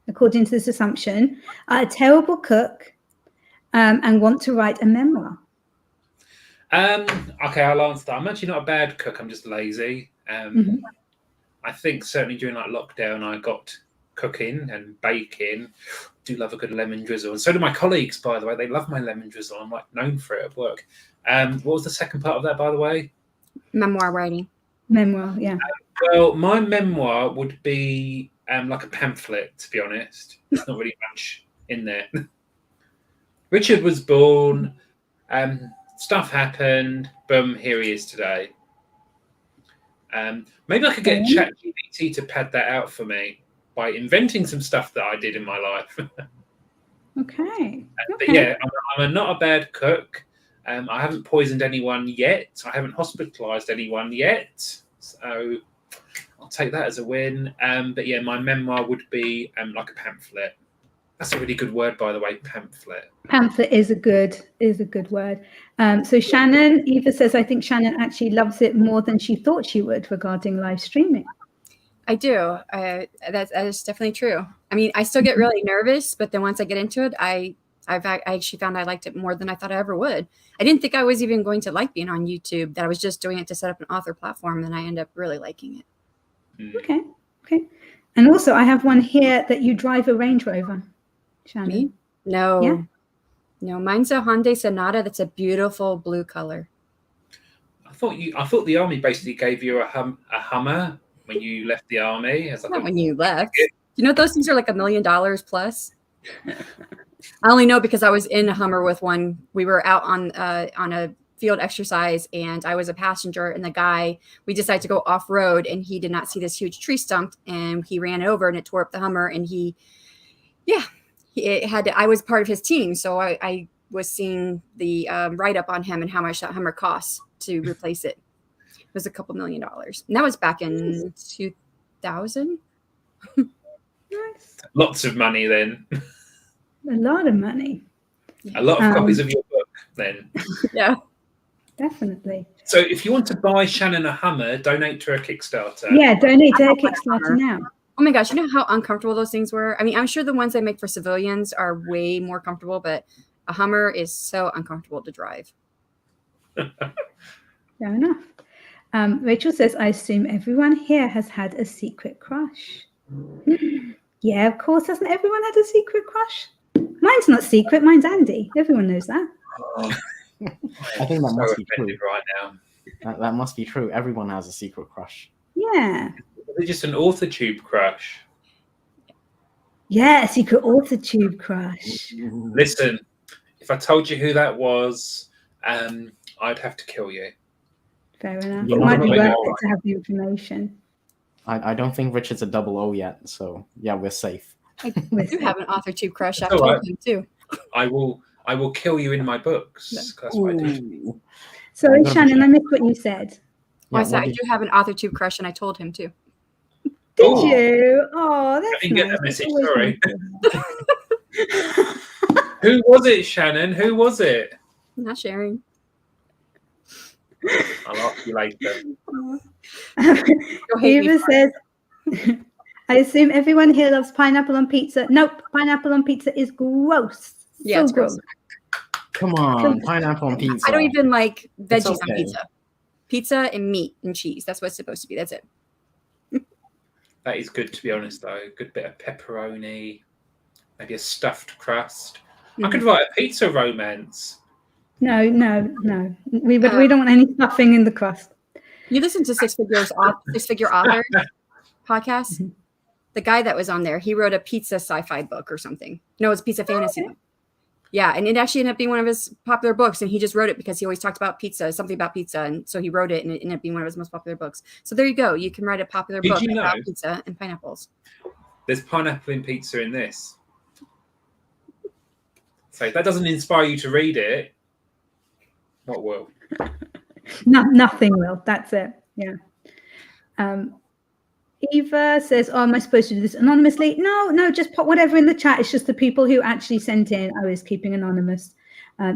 according to this assumption, are a terrible cook and want to write a memoir. Okay, I'll answer that. I'm actually not a bad cook. I'm just lazy. I think certainly during like lockdown, I got cooking and baking. Do love a good lemon drizzle, and so do my colleagues. By the way, they love my lemon drizzle. I'm like known for it at work. What was the second part of that, by the way? Memoir writing. Memoir, yeah. Well, my memoir would be like a pamphlet. To be honest, there's not really much in there. Richard was born. Stuff happened. Boom, here he is today. Maybe I could get ChatGPT to pad that out for me by inventing some stuff that I did in my life. Okay. But yeah, I'm not a bad cook. I haven't poisoned anyone yet. I haven't hospitalised anyone yet. So I'll take that as a win. But yeah, my memoir would be like a pamphlet. That's a really good word, by the way, pamphlet. Pamphlet is a good word. So Shannon, Eva says, I think Shannon actually loves it more than she thought she would regarding live streaming. I do. That is definitely true. I mean, I still get really nervous, but then once I get into it, I actually found I liked it more than I thought I ever would. I didn't think I was even going to like being on YouTube, that I was just doing it to set up an author platform, and I end up really liking it. Okay. And also, I have one here that you drive a Range Rover, Shannon. Me? No. Yeah. No, mine's a Hyundai Sonata that's a beautiful blue color. I thought the army basically gave you a Hummer when you left the army. As like Not when you left. You know, those things are like $1 million plus. I only know because I was in a Hummer with one. We were out on a field exercise, and I was a passenger, and the guy, we decided to go off road, and he did not see this huge tree stump, and he ran it over, and it tore up the Hummer, and I was part of his team, so I was seeing the write-up on him and how much that Hummer costs to replace it. It was a couple $1 million. And that was back in 2000. Nice. Lots of money then. A lot of money. A lot of copies of your book then. Yeah. Definitely. So if you want to buy Shannon a Hummer, donate to her Kickstarter. Yeah, donate to her Kickstarter now. Oh my gosh, you know how uncomfortable those things were? I mean, I'm sure the ones they make for civilians are way more comfortable, but a Hummer is so uncomfortable to drive. Fair enough. Rachel says, I assume everyone here has had a secret crush. Yeah, of course. Hasn't everyone had a secret crush? Mine's not secret. Mine's Andy. Everyone knows that. I think that must be true. Right now. That must be true. Everyone has a secret crush. Yeah. Is it just an AuthorTube crush? Yeah, a secret AuthorTube crush. Listen, if I told you who that was, I'd have to kill you. Fair enough. You It know, might be maybe worth not. it to have the information. I don't think Richard's a 00 yet, so yeah, we're safe. I do have an AuthorTube crush. I've All told right. him too. I will kill you in my books. That's what I do. Ooh. Sorry, Yeah, Shannon, I missed what you said. Well, I Yeah, said what I did- do have an AuthorTube crush, and I told him too. Did Oh. you? Oh, that's didn't get nice. that message, It's always sorry. nice. Who was it, Shannon? Who was it? I'm not sharing. I'll ask you later. You'll hate me Eva for it. says, I assume everyone here loves pineapple on pizza. Nope, pineapple on pizza is gross. Yeah, So it's gross. Come on, pineapple on pizza. I don't even like It's veggies on okay. pizza. Pizza and meat and cheese. That's what it's supposed to be. That's it. That is good, to be honest, though. A good bit of pepperoni, maybe a stuffed crust. I could write a pizza romance. No. We don't want any stuffing in the crust. You listen to Six Figure Author podcast? Mhm. The guy that was on there, he wrote a pizza sci-fi book or something. No, it's a pizza fantasy book. Yeah, and it actually ended up being one of his popular books, and he just wrote it because he always talked about pizza, something about pizza, and so he wrote it, and it ended up being one of his most popular books. So there you go. You can write a popular Did book you about know? pizza and pineapples. There's pineapple in pizza in this. So if that doesn't inspire you to read it, what will? No, nothing will. That's it. Yeah. Eva says, "Oh, am I supposed to do this anonymously?" No, just put whatever in the chat. It's just the people who actually sent in. I was keeping anonymous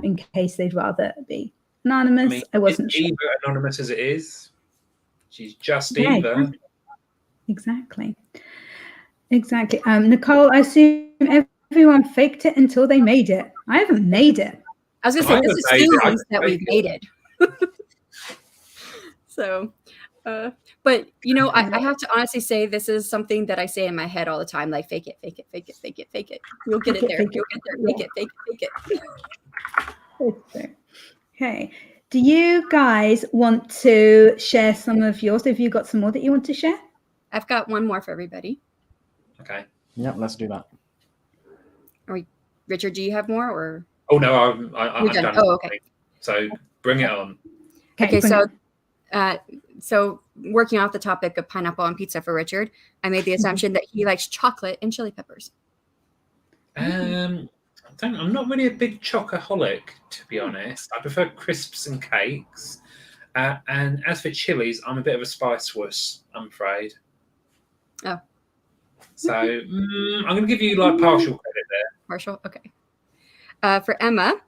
in case they'd rather be anonymous. I wasn't is sure. Eva anonymous as it is? She's just Yeah, Eva. Exactly. Nicole, I assume everyone faked it until they made it. I haven't made it. I was gonna say this assumes that we've made it. So, but you know, I have to honestly say this is something that I say in my head all the time, like fake it, fake it, fake it, fake it, fake it. You'll get it there. You'll get there. Fake it, fake it, fake it. Okay. Do you guys want to share some of yours? Have you got some more that you want to share? I've got one more for everybody. Okay. Yep, let's do that. Richard, do you have more or? Oh no, I'm done. Oh, okay. So bring it on. Okay, so working off the topic of pineapple on pizza for Richard, I made the assumption that he likes chocolate and chili peppers. I'm not really a big chocoholic, to be honest. I prefer crisps and cakes. And as for chilies, I'm a bit of a spice wuss, I'm afraid. Oh. So I'm going to give you like partial credit there. Partial? Okay. For Emma,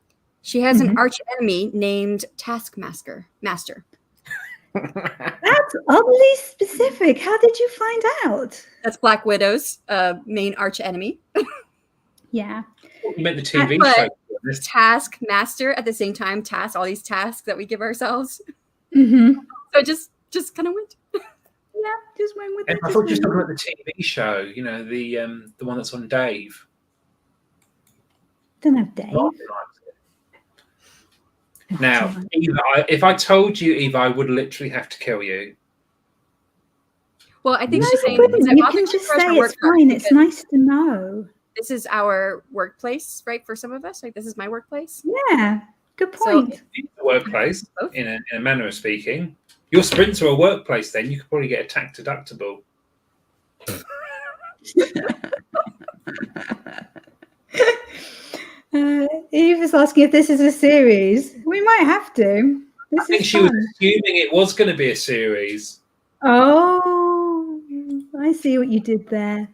she has an arch enemy named Taskmaster. That's oddly specific. How did you find out? That's Black Widow's main arch enemy. Yeah. You meant the TV show. Taskmaster at the same time. All these tasks that we give ourselves. Mm-hmm. So just kind of went. Yeah, just went with it. I thought you were talking about the TV show. You know, the one that's on Dave. Don't have Dave. Now, Eva, if I told you, Eva, I would literally have to kill you. Well, I think No, she's saying you can just say it's fine. It's nice to know. This is our workplace, right? For some of us, like this is my workplace. Yeah, good point. So, workplace, in a manner of speaking. Your sprints are a workplace, then you could probably get a tax deductible. Eve is asking if this is a series. We might have to. I think she was assuming it was going to be a series. Oh, I see what you did there.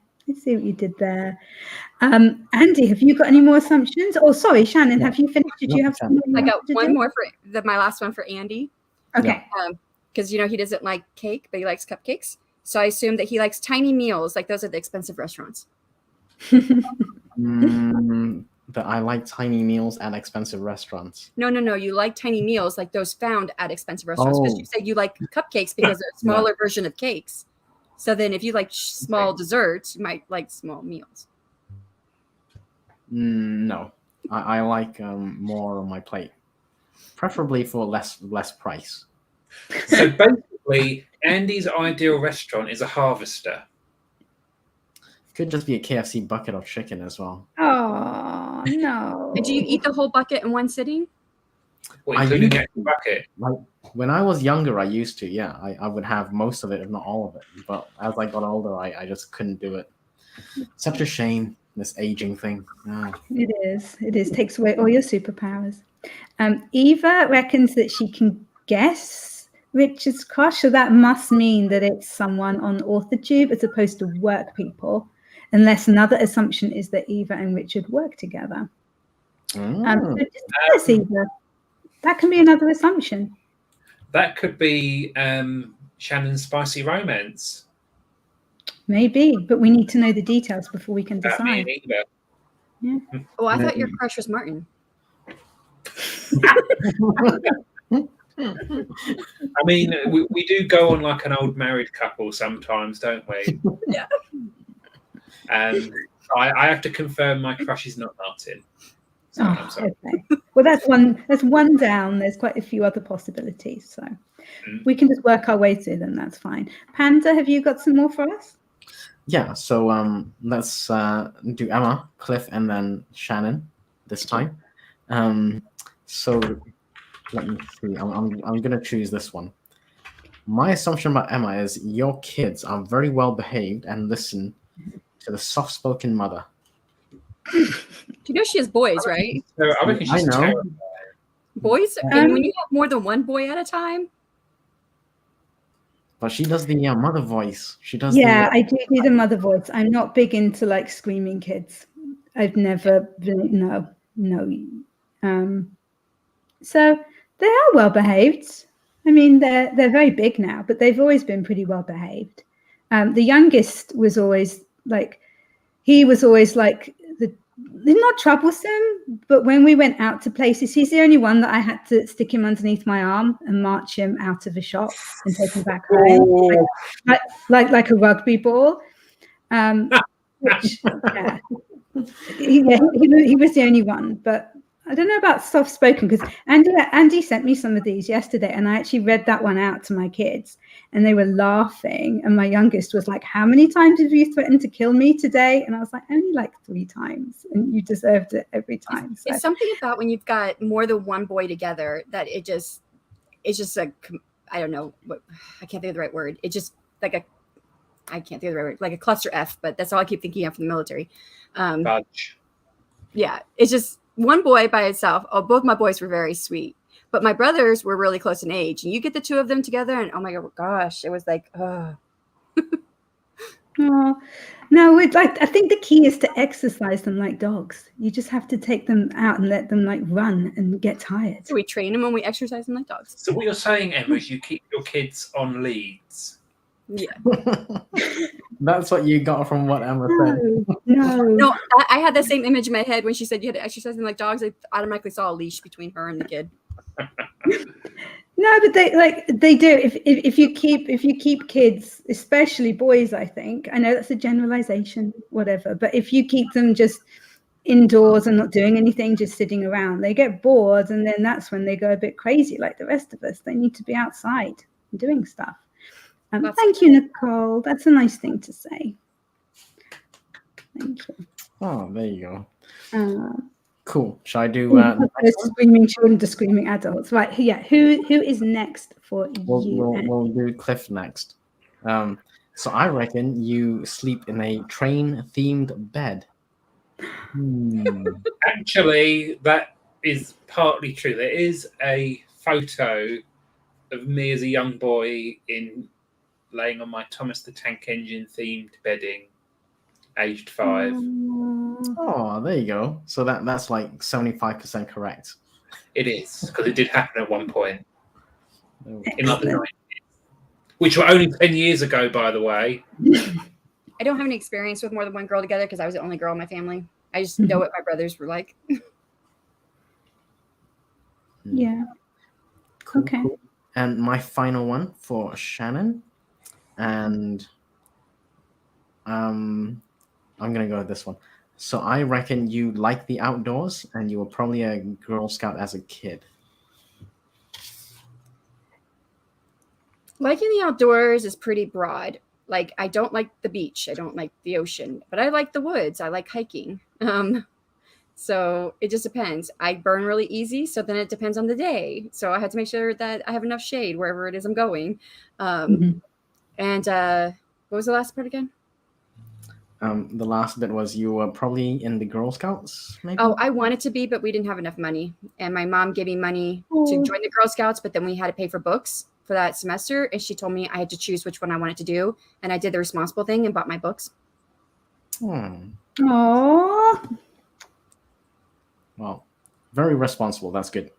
Andy, have you got any more assumptions? Oh, sorry, Shannon, have you finished? Did you have some more? I got one more for my last one for Andy. Okay. Because, he doesn't like cake, but he likes cupcakes. So I assume that he likes tiny meals. Like those are the expensive restaurants. But I like tiny meals at expensive restaurants. No. You like tiny meals like those found at expensive restaurants. Because you said you like cupcakes because they're a smaller version of cakes. So then if you like small desserts, you might like small meals. No. I like more on my plate. Preferably for less price. So basically, Andy's ideal restaurant is a Harvester. Could just be a KFC bucket of chicken as well. Oh, no. Did you eat the whole bucket in one sitting? What, including the actual bucket? Like, when I was younger, I used to, yeah. I would have most of it, if not all of it. But as I got older, I just couldn't do it. Such a shame, this aging thing. Oh. It is. Takes away all your superpowers. Eva reckons that she can guess Richard's crush, so that must mean that it's someone on AuthorTube as opposed to work people, unless another assumption is that Eva and Richard work together. So just tell us, Eva. That can be another assumption. That could be Shannon's spicy romance. Maybe, but we need to know the details before we can decide. Yeah. Oh, I thought your crush was Martin. I mean, we do go on like an old married couple sometimes, don't we? Yeah. And I have to confirm my crush is not Martin. So okay. Well, that's one down. There's quite a few other possibilities, so we can just work our way through them. That's fine. Panda, have you got some more for us? Yeah. So let's do Emma, Cliff, and then Shannon this time. So let me see. I'm gonna choose this one. My assumption about Emma is your kids are very well behaved and listen to the soft-spoken mother. You know she has boys, right? I reckon she's terrible. Boys? And when you have more than one boy at a time? But she does the mother voice. She does. Yeah, I do the mother voice. I'm not big into like screaming kids. I've never been. No. So they are well behaved. I I mean, they're very big now, but they've always been pretty well behaved. The youngest was always like, he was always like not troublesome, but when we went out to places, he's the only one that I had to stick him underneath my arm and march him out of a shop and take him back home, like a rugby ball. Which, yeah, he was the only one, but I don't know about soft-spoken, because Andy sent me some of these yesterday, and I actually read that one out to my kids, and they were laughing. And my youngest was like, "How many times have you threatened to kill me today?" And I was like, "Only like 3 times, and you deserved it every time." So. It's something about when you've got more than one boy together that it's just a, I don't know what, I can't think of the right word. It's just like I can't think of the right word, like a cluster F, but that's all I keep thinking of from the military. Fudge. Yeah, it's just one boy by itself. Oh, both my boys were very sweet, but my brothers were really close in age. And you get the 2 of them together, and oh my gosh, it was like, oh. Oh, no, I think the key is to exercise them like dogs. You just have to take them out and let them like run and get tired. So we train them and we exercise them like dogs. So what you're saying, Emma, is you keep your kids on leads. Yeah. That's what you got from what Emma said. No. I had that same image in my head when she said you had to exercise them like dogs. I automatically saw a leash between her and the kid. No, but they do. If you keep kids, especially boys, I think, I know that's a generalization, whatever, but if you keep them just indoors and not doing anything, just sitting around, they get bored, and then that's when they go a bit crazy like the rest of us. They need to be outside and doing stuff. Thank you, Nicole. That's a nice thing to say. Thank you. Oh, there you go. Cool. Shall I do screaming children to screaming adults? Right. Yeah. Who is next for you? We'll do Cliff next. So I reckon you sleep in a train-themed bed. Actually, that is partly true. There is a photo of me as a young boy laying on my Thomas the Tank Engine themed bedding, aged 5. Oh, there you go. So that's like 75% correct. It is, because it did happen at one point in like the 90s, which were only 10 years ago, by the way. I don't have any experience with more than one girl together because I was the only girl in my family. I just know what my brothers were like. Yeah. Cool, Okay. Cool. And my final one for Shannon, and I'm gonna go with this one. So I reckon you like the outdoors, and you were probably a Girl Scout as a kid. Liking the outdoors is pretty broad. Like, I don't like the beach. I don't like the ocean, but I like the woods. I like hiking. So it just depends. I burn really easy, so then it depends on the day. So I had to make sure that I have enough shade wherever it is I'm going. And what was the last part again? The last bit was you were probably in the Girl Scouts, maybe? Oh, I wanted to be, but we didn't have enough money. And my mom gave me money to join the Girl Scouts, but then we had to pay for books for that semester. And she told me I had to choose which one I wanted to do. And I did the responsible thing and bought my books. Aww. Well, very responsible. That's good.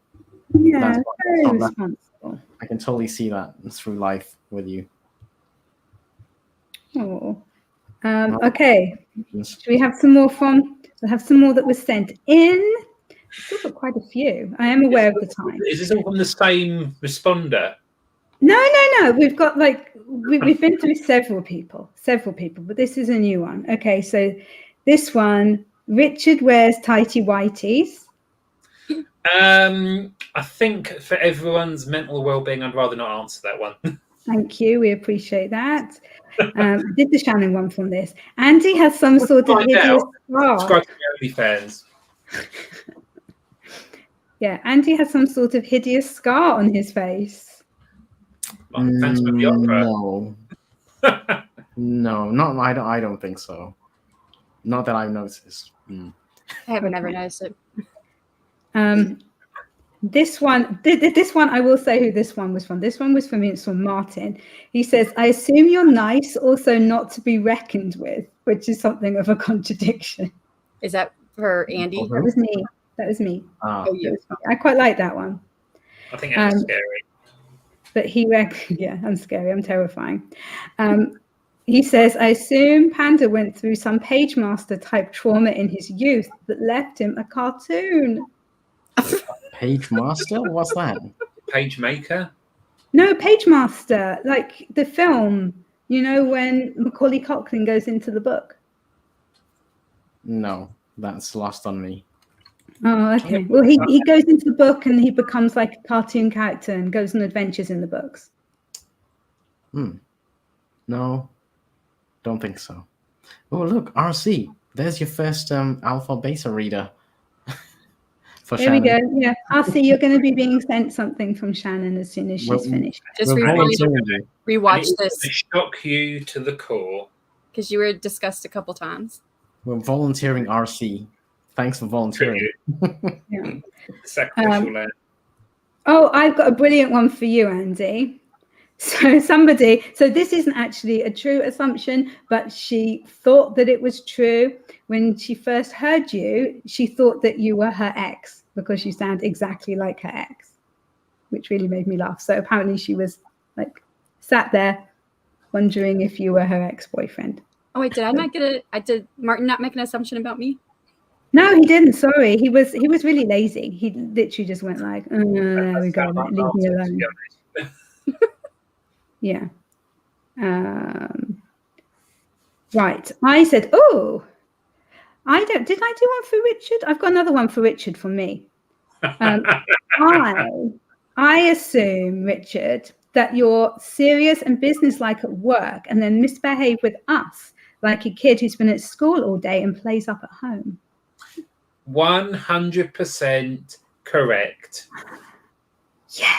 Yeah, very responsible. I can totally see that through life with you. Oh. Okay. Should we have some more we'll have some more that was sent in. Still got quite a few. I am aware of the time. Is this all from the same responder? No. We've got we've been through several people, but this is a new one. Okay, so this one, Richard wears tighty whities. I think for everyone's mental well-being, I'd rather not answer that one. Thank you. We appreciate that. I did the Shannon one from this. Andy has some sort of hideous scar. Subscribe to the OnlyFans. Yeah, Andy has some sort of hideous scar on his face. Well, thanks for the offer. No, I don't think so. Not that I've noticed. I haven't ever noticed it. This one, I will say who this one was from. This one was from Martin. He says, I assume you're nice, also not to be reckoned with, which is something of a contradiction. Is that for Andy? That was me. Oh, you. I quite like that one. I think that's scary. but yeah, I'm scary. I'm terrifying. He says, I assume Panda went through some page master type trauma in his youth that left him a cartoon. Page master? What's that? Page maker. No, page master, like the film. You know when Macaulay Culkin goes into the book. No, that's lost on me. Oh, okay. Well, he goes into the book and he becomes like a cartoon character and goes on adventures in the books. No, don't think so. Oh, look, RC. There's your first alpha beta reader. For There Shannon. we go. Yeah, I'll see. You're going to be being sent something from Shannon as soon as she's finished. Just We're volunteering you. rewatch It's this gonna shock you to the core. because you were discussed a couple times. We're volunteering RC. Thanks for volunteering. Yeah. Sacrificial lamb. Oh, I've got a brilliant one for you, Andy. So this isn't actually a true assumption, but she thought that it was true. When she first heard you, she thought that you were her ex because you sound exactly like her ex, which really made me laugh. So apparently she was like sat there wondering if you were her ex-boyfriend. Oh wait, did Martin not make an assumption about me? No, he didn't. Sorry. He was really lazy. He literally just went like, oh, there we go. Leave me alone. Yeah. Right. I said, oh, did I do one for Richard? I've got another one for Richard from me. I assume, Richard, that you're serious and businesslike at work and then misbehave with us like a kid who's been at school all day and plays up at home. 100% correct. Yeah.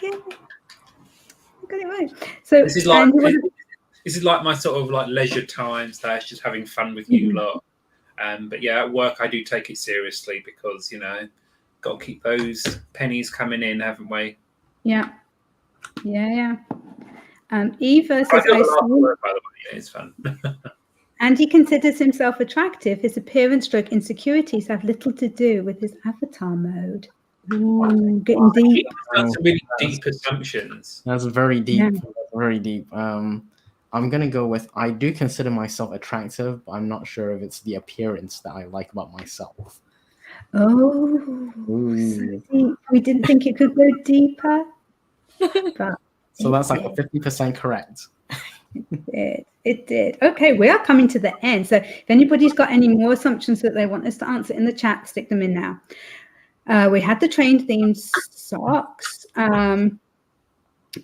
I got it right. So this is like my sort of like leisure time slash just having fun with you lot. But yeah, at work I do take it seriously because got to keep those pennies coming in, haven't we? Yeah. Eva says, I work, by the way. Yeah, it's fun. And he considers himself attractive. His appearance stroke insecurities have little to do with his avatar mode. Ooh, getting deep. That's some really deep assumptions. That's very deep. Yeah. Very deep. I'm gonna go with I do consider myself attractive, but I'm not sure if it's the appearance that I like about myself. Oh, so deep. We didn't think it could go deeper. But so that's like a 50% correct. It did. Okay, we are coming to the end. So if anybody's got any more assumptions that they want us to answer in the chat, stick them in now. We had the train themed socks.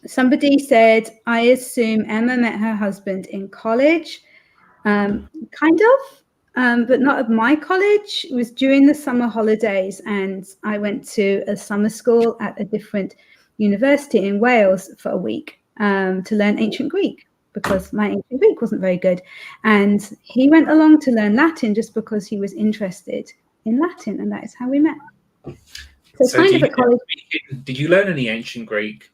Somebody said, I assume Emma met her husband in college. Kind of, but not at my college. It was during the summer holidays, and I went to a summer school at a different university in Wales for a week to learn ancient Greek, because my ancient Greek wasn't very good. And he went along to learn Latin just because he was interested in Latin, and that is how we met. So kind of at college. Did you learn any ancient Greek?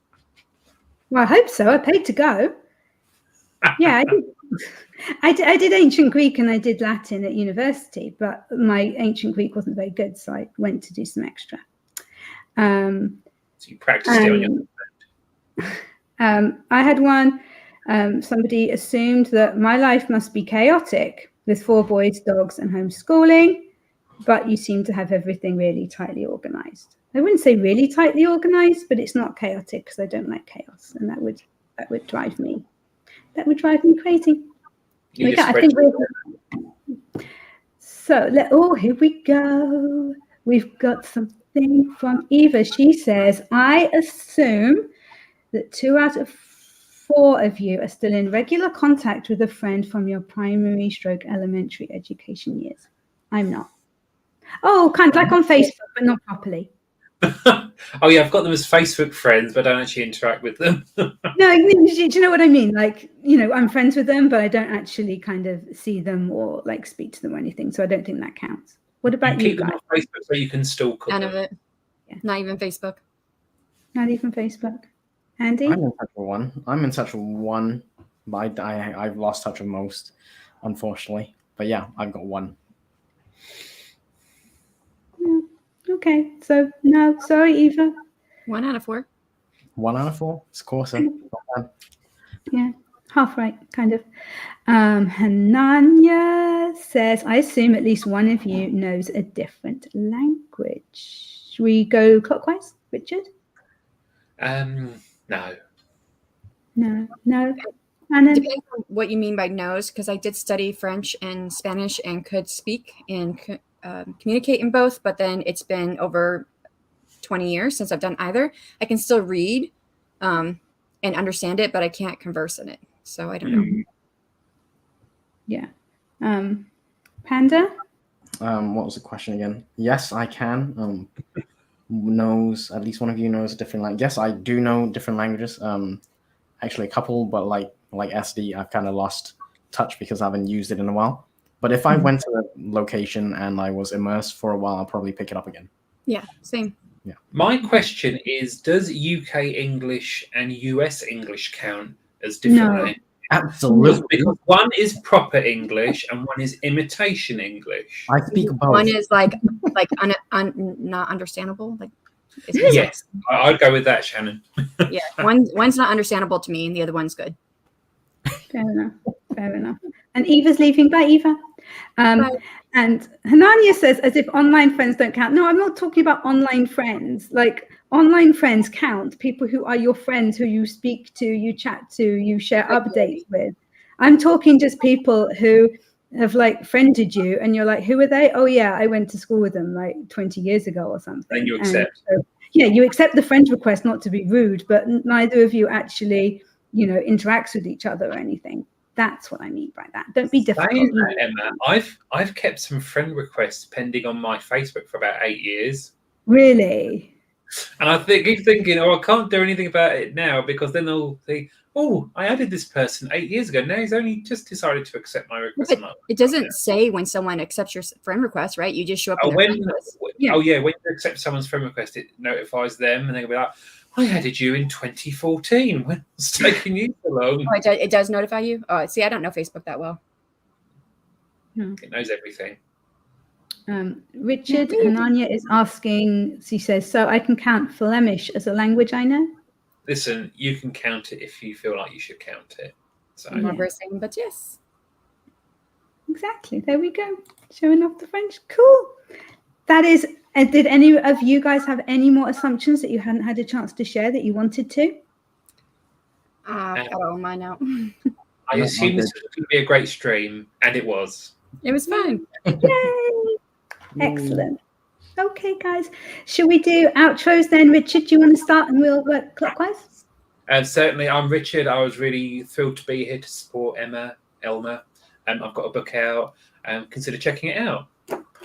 Well, I hope so. I paid to go. Yeah, I did ancient Greek and I did Latin at university, but my ancient Greek wasn't very good, so I went to do some extra. So you practiced it on your I had one. Somebody assumed that my life must be chaotic with 4 boys, dogs, and homeschooling, but you seem to have everything really tightly organized. I wouldn't say really tightly organized, but it's not chaotic because I don't like chaos, and that would drive me. That would drive me crazy. I think so. Here we go. We've got something from Eva. She says, I assume that 2 out of 4 of you are still in regular contact with a friend from your primary / elementary education years. I'm not. Oh, kind of like on Facebook, but not properly. Oh yeah, I've got them as Facebook friends, but I don't actually interact with them. No, do you know what I mean? Like, I'm friends with them, but I don't actually kind of see them or like speak to them or anything. So I don't think that counts. What about you keep guys? them on Facebook so you can stalk them. None of it. Yeah. Not even Facebook. Not even Facebook. Andy? I'm in touch with one, but I've lost touch with most, unfortunately. But yeah, I've got 1. Okay, so no, sorry, Eva. 1 out of 4. 1 out of 4. It's Corsa. Yeah, half right, kind of. Hananya says, I assume at least one of you knows a different language. Should we go clockwise, Richard? No. No. Anna? Depends on what you mean by knows, because I did study French and Spanish and could speak and communicate in both, but then it's been over 20 years since I've done either. I can still read and understand it, but I can't converse in it. So I don't know. Yeah. Panda? What was the question again? Yes, I can. Knows, at least one of you knows a different language. Yes, I do know different languages. Actually a couple, but like SD, I've kind of lost touch because I haven't used it in a while. But if I went to a location and I was immersed for a while, I'll probably pick it up again. Yeah, same. Yeah. My question is, does UK English and US English count as different No. languages? Absolutely. Because one is proper English and one is imitation English. I speak both. One is like not understandable. Like, Yes, I'd go with that, Shannon. yeah, one's not understandable to me, and the other one's good. Fair enough. And Eva's leaving. Bye, Eva. Bye. And Hanania says, as if online friends don't count. No, I'm not talking about online friends. Like, online friends count. People who are your friends, who you speak to, you chat to, you share updates with. I'm talking just people who have like friended you and you're like, who are they? Oh yeah, I went to school with them like 20 years ago or something. And you accept. So, yeah, you accept the friend request, not to be rude, but neither of you actually, interacts with each other or anything. That's what I mean by that. Don't be difficult. That, Emma, I've kept some friend requests pending on my Facebook for about 8 years. Really? And I keep thinking, I can't do anything about it now because then they'll think, oh, I added this person 8 years ago. Now he's only just decided to accept my request. But it doesn't say when someone accepts your friend request, right? You just show up. Oh, when you accept someone's friend request, it notifies them, and they'll be like, I added you in 2014. When it's taking you so long? Oh, it does notify you? Oh, see, I don't know Facebook that well. It knows everything. Richard Ananya is asking, she says, so I can count Flemish as a language I know? Listen, you can count it if you feel like you should count it. So Embarrassing, but yes. Exactly. There we go. Showing off the French. Cool. That is, did any of you guys have any more assumptions that you hadn't had a chance to share that you wanted to? I've got all mine out. I assumed this was going to be a great stream, and it was. It was fun. Yay! Excellent. Okay, guys. Should we do outros then? Richard, do you want to start and we'll work clockwise? Certainly, I'm Richard. I was really thrilled to be here to support Elma. I've got a book out. Consider checking it out.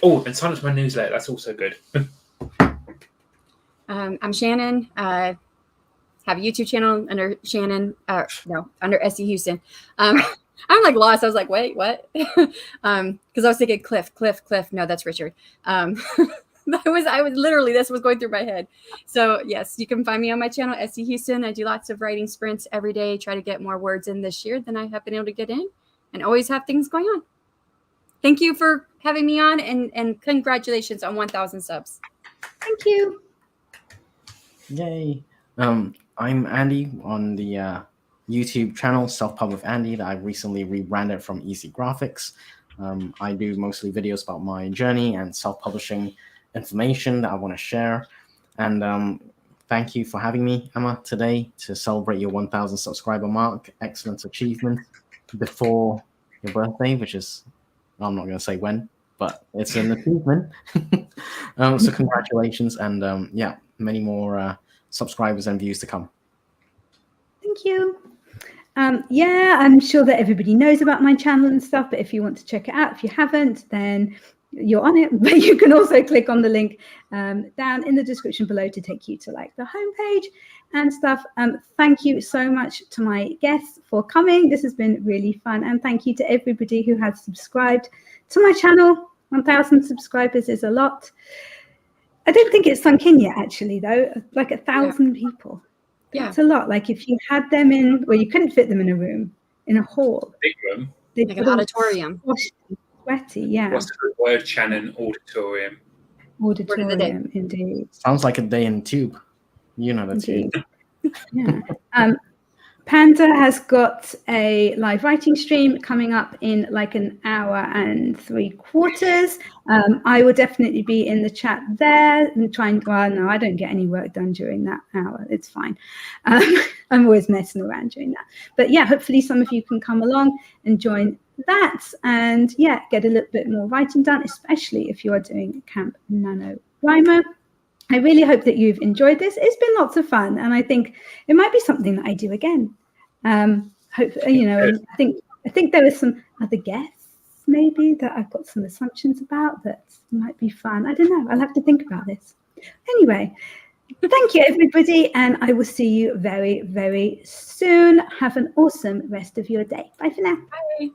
Oh, and sign up to my newsletter. That's also good. I'm Shannon. Have a YouTube channel under Shannon. Under SC Huston. I'm like lost. I was like, wait, what? Because I was thinking Cliff. No, that's Richard. I was literally, this was going through my head. So yes, you can find me on my channel, SC Huston. I do lots of writing sprints every day. Try to get more words in this year than I have been able to get in, and always have things going on. Thank you for having me on, and congratulations on 1,000 subs. Thank you. Yay. I'm Andy on the YouTube channel Self-Pub with Andy that I recently rebranded from Easy Graphics. I do mostly videos about my journey and self-publishing information that I want to share. And thank you for having me, Emma, today to celebrate your 1,000 subscriber mark. Excellent achievement before your birthday, which is, I'm not going to say when, but it's an achievement. So congratulations, and yeah, many more subscribers and views to come. Thank you. Yeah, I'm sure that everybody knows about my channel and stuff, but if you want to check it out, if you haven't, then you're on it. But you can also click on the link down in the description below to take you to like the homepage and stuff. Thank you so much to my guests for coming. This has been really fun, and thank you to everybody who has subscribed to my channel. 1,000 subscribers is a lot. I don't think it's sunk in yet, actually, though. Like 1,000 people. Yeah, it's a lot. Like if you had them in, well, you couldn't fit them in a room, in a hall. Big room. like an auditorium. Sweaty, yeah. What's the good word, Shannon? Auditorium. Auditorium, indeed. Sounds like a day in tube. You know the tube. Yeah. Panda has got a live writing stream coming up in like an hour and 3/4. I will definitely be in the chat there and trying. Well, no, I don't get any work done during that hour. It's fine. I'm always messing around during that. But yeah, hopefully some of you can come along and join that, and yeah, get a little bit more writing done, especially if you are doing Camp NaNoWriMo. I really hope that you've enjoyed this. It's been lots of fun, and I think it might be something that I do again. Hope you know. And I think there are some other guests maybe that I've got some assumptions about that might be fun. I don't know. I'll have to think about this. Anyway, thank you everybody, and I will see you very, very soon. Have an awesome rest of your day. Bye for now. Bye.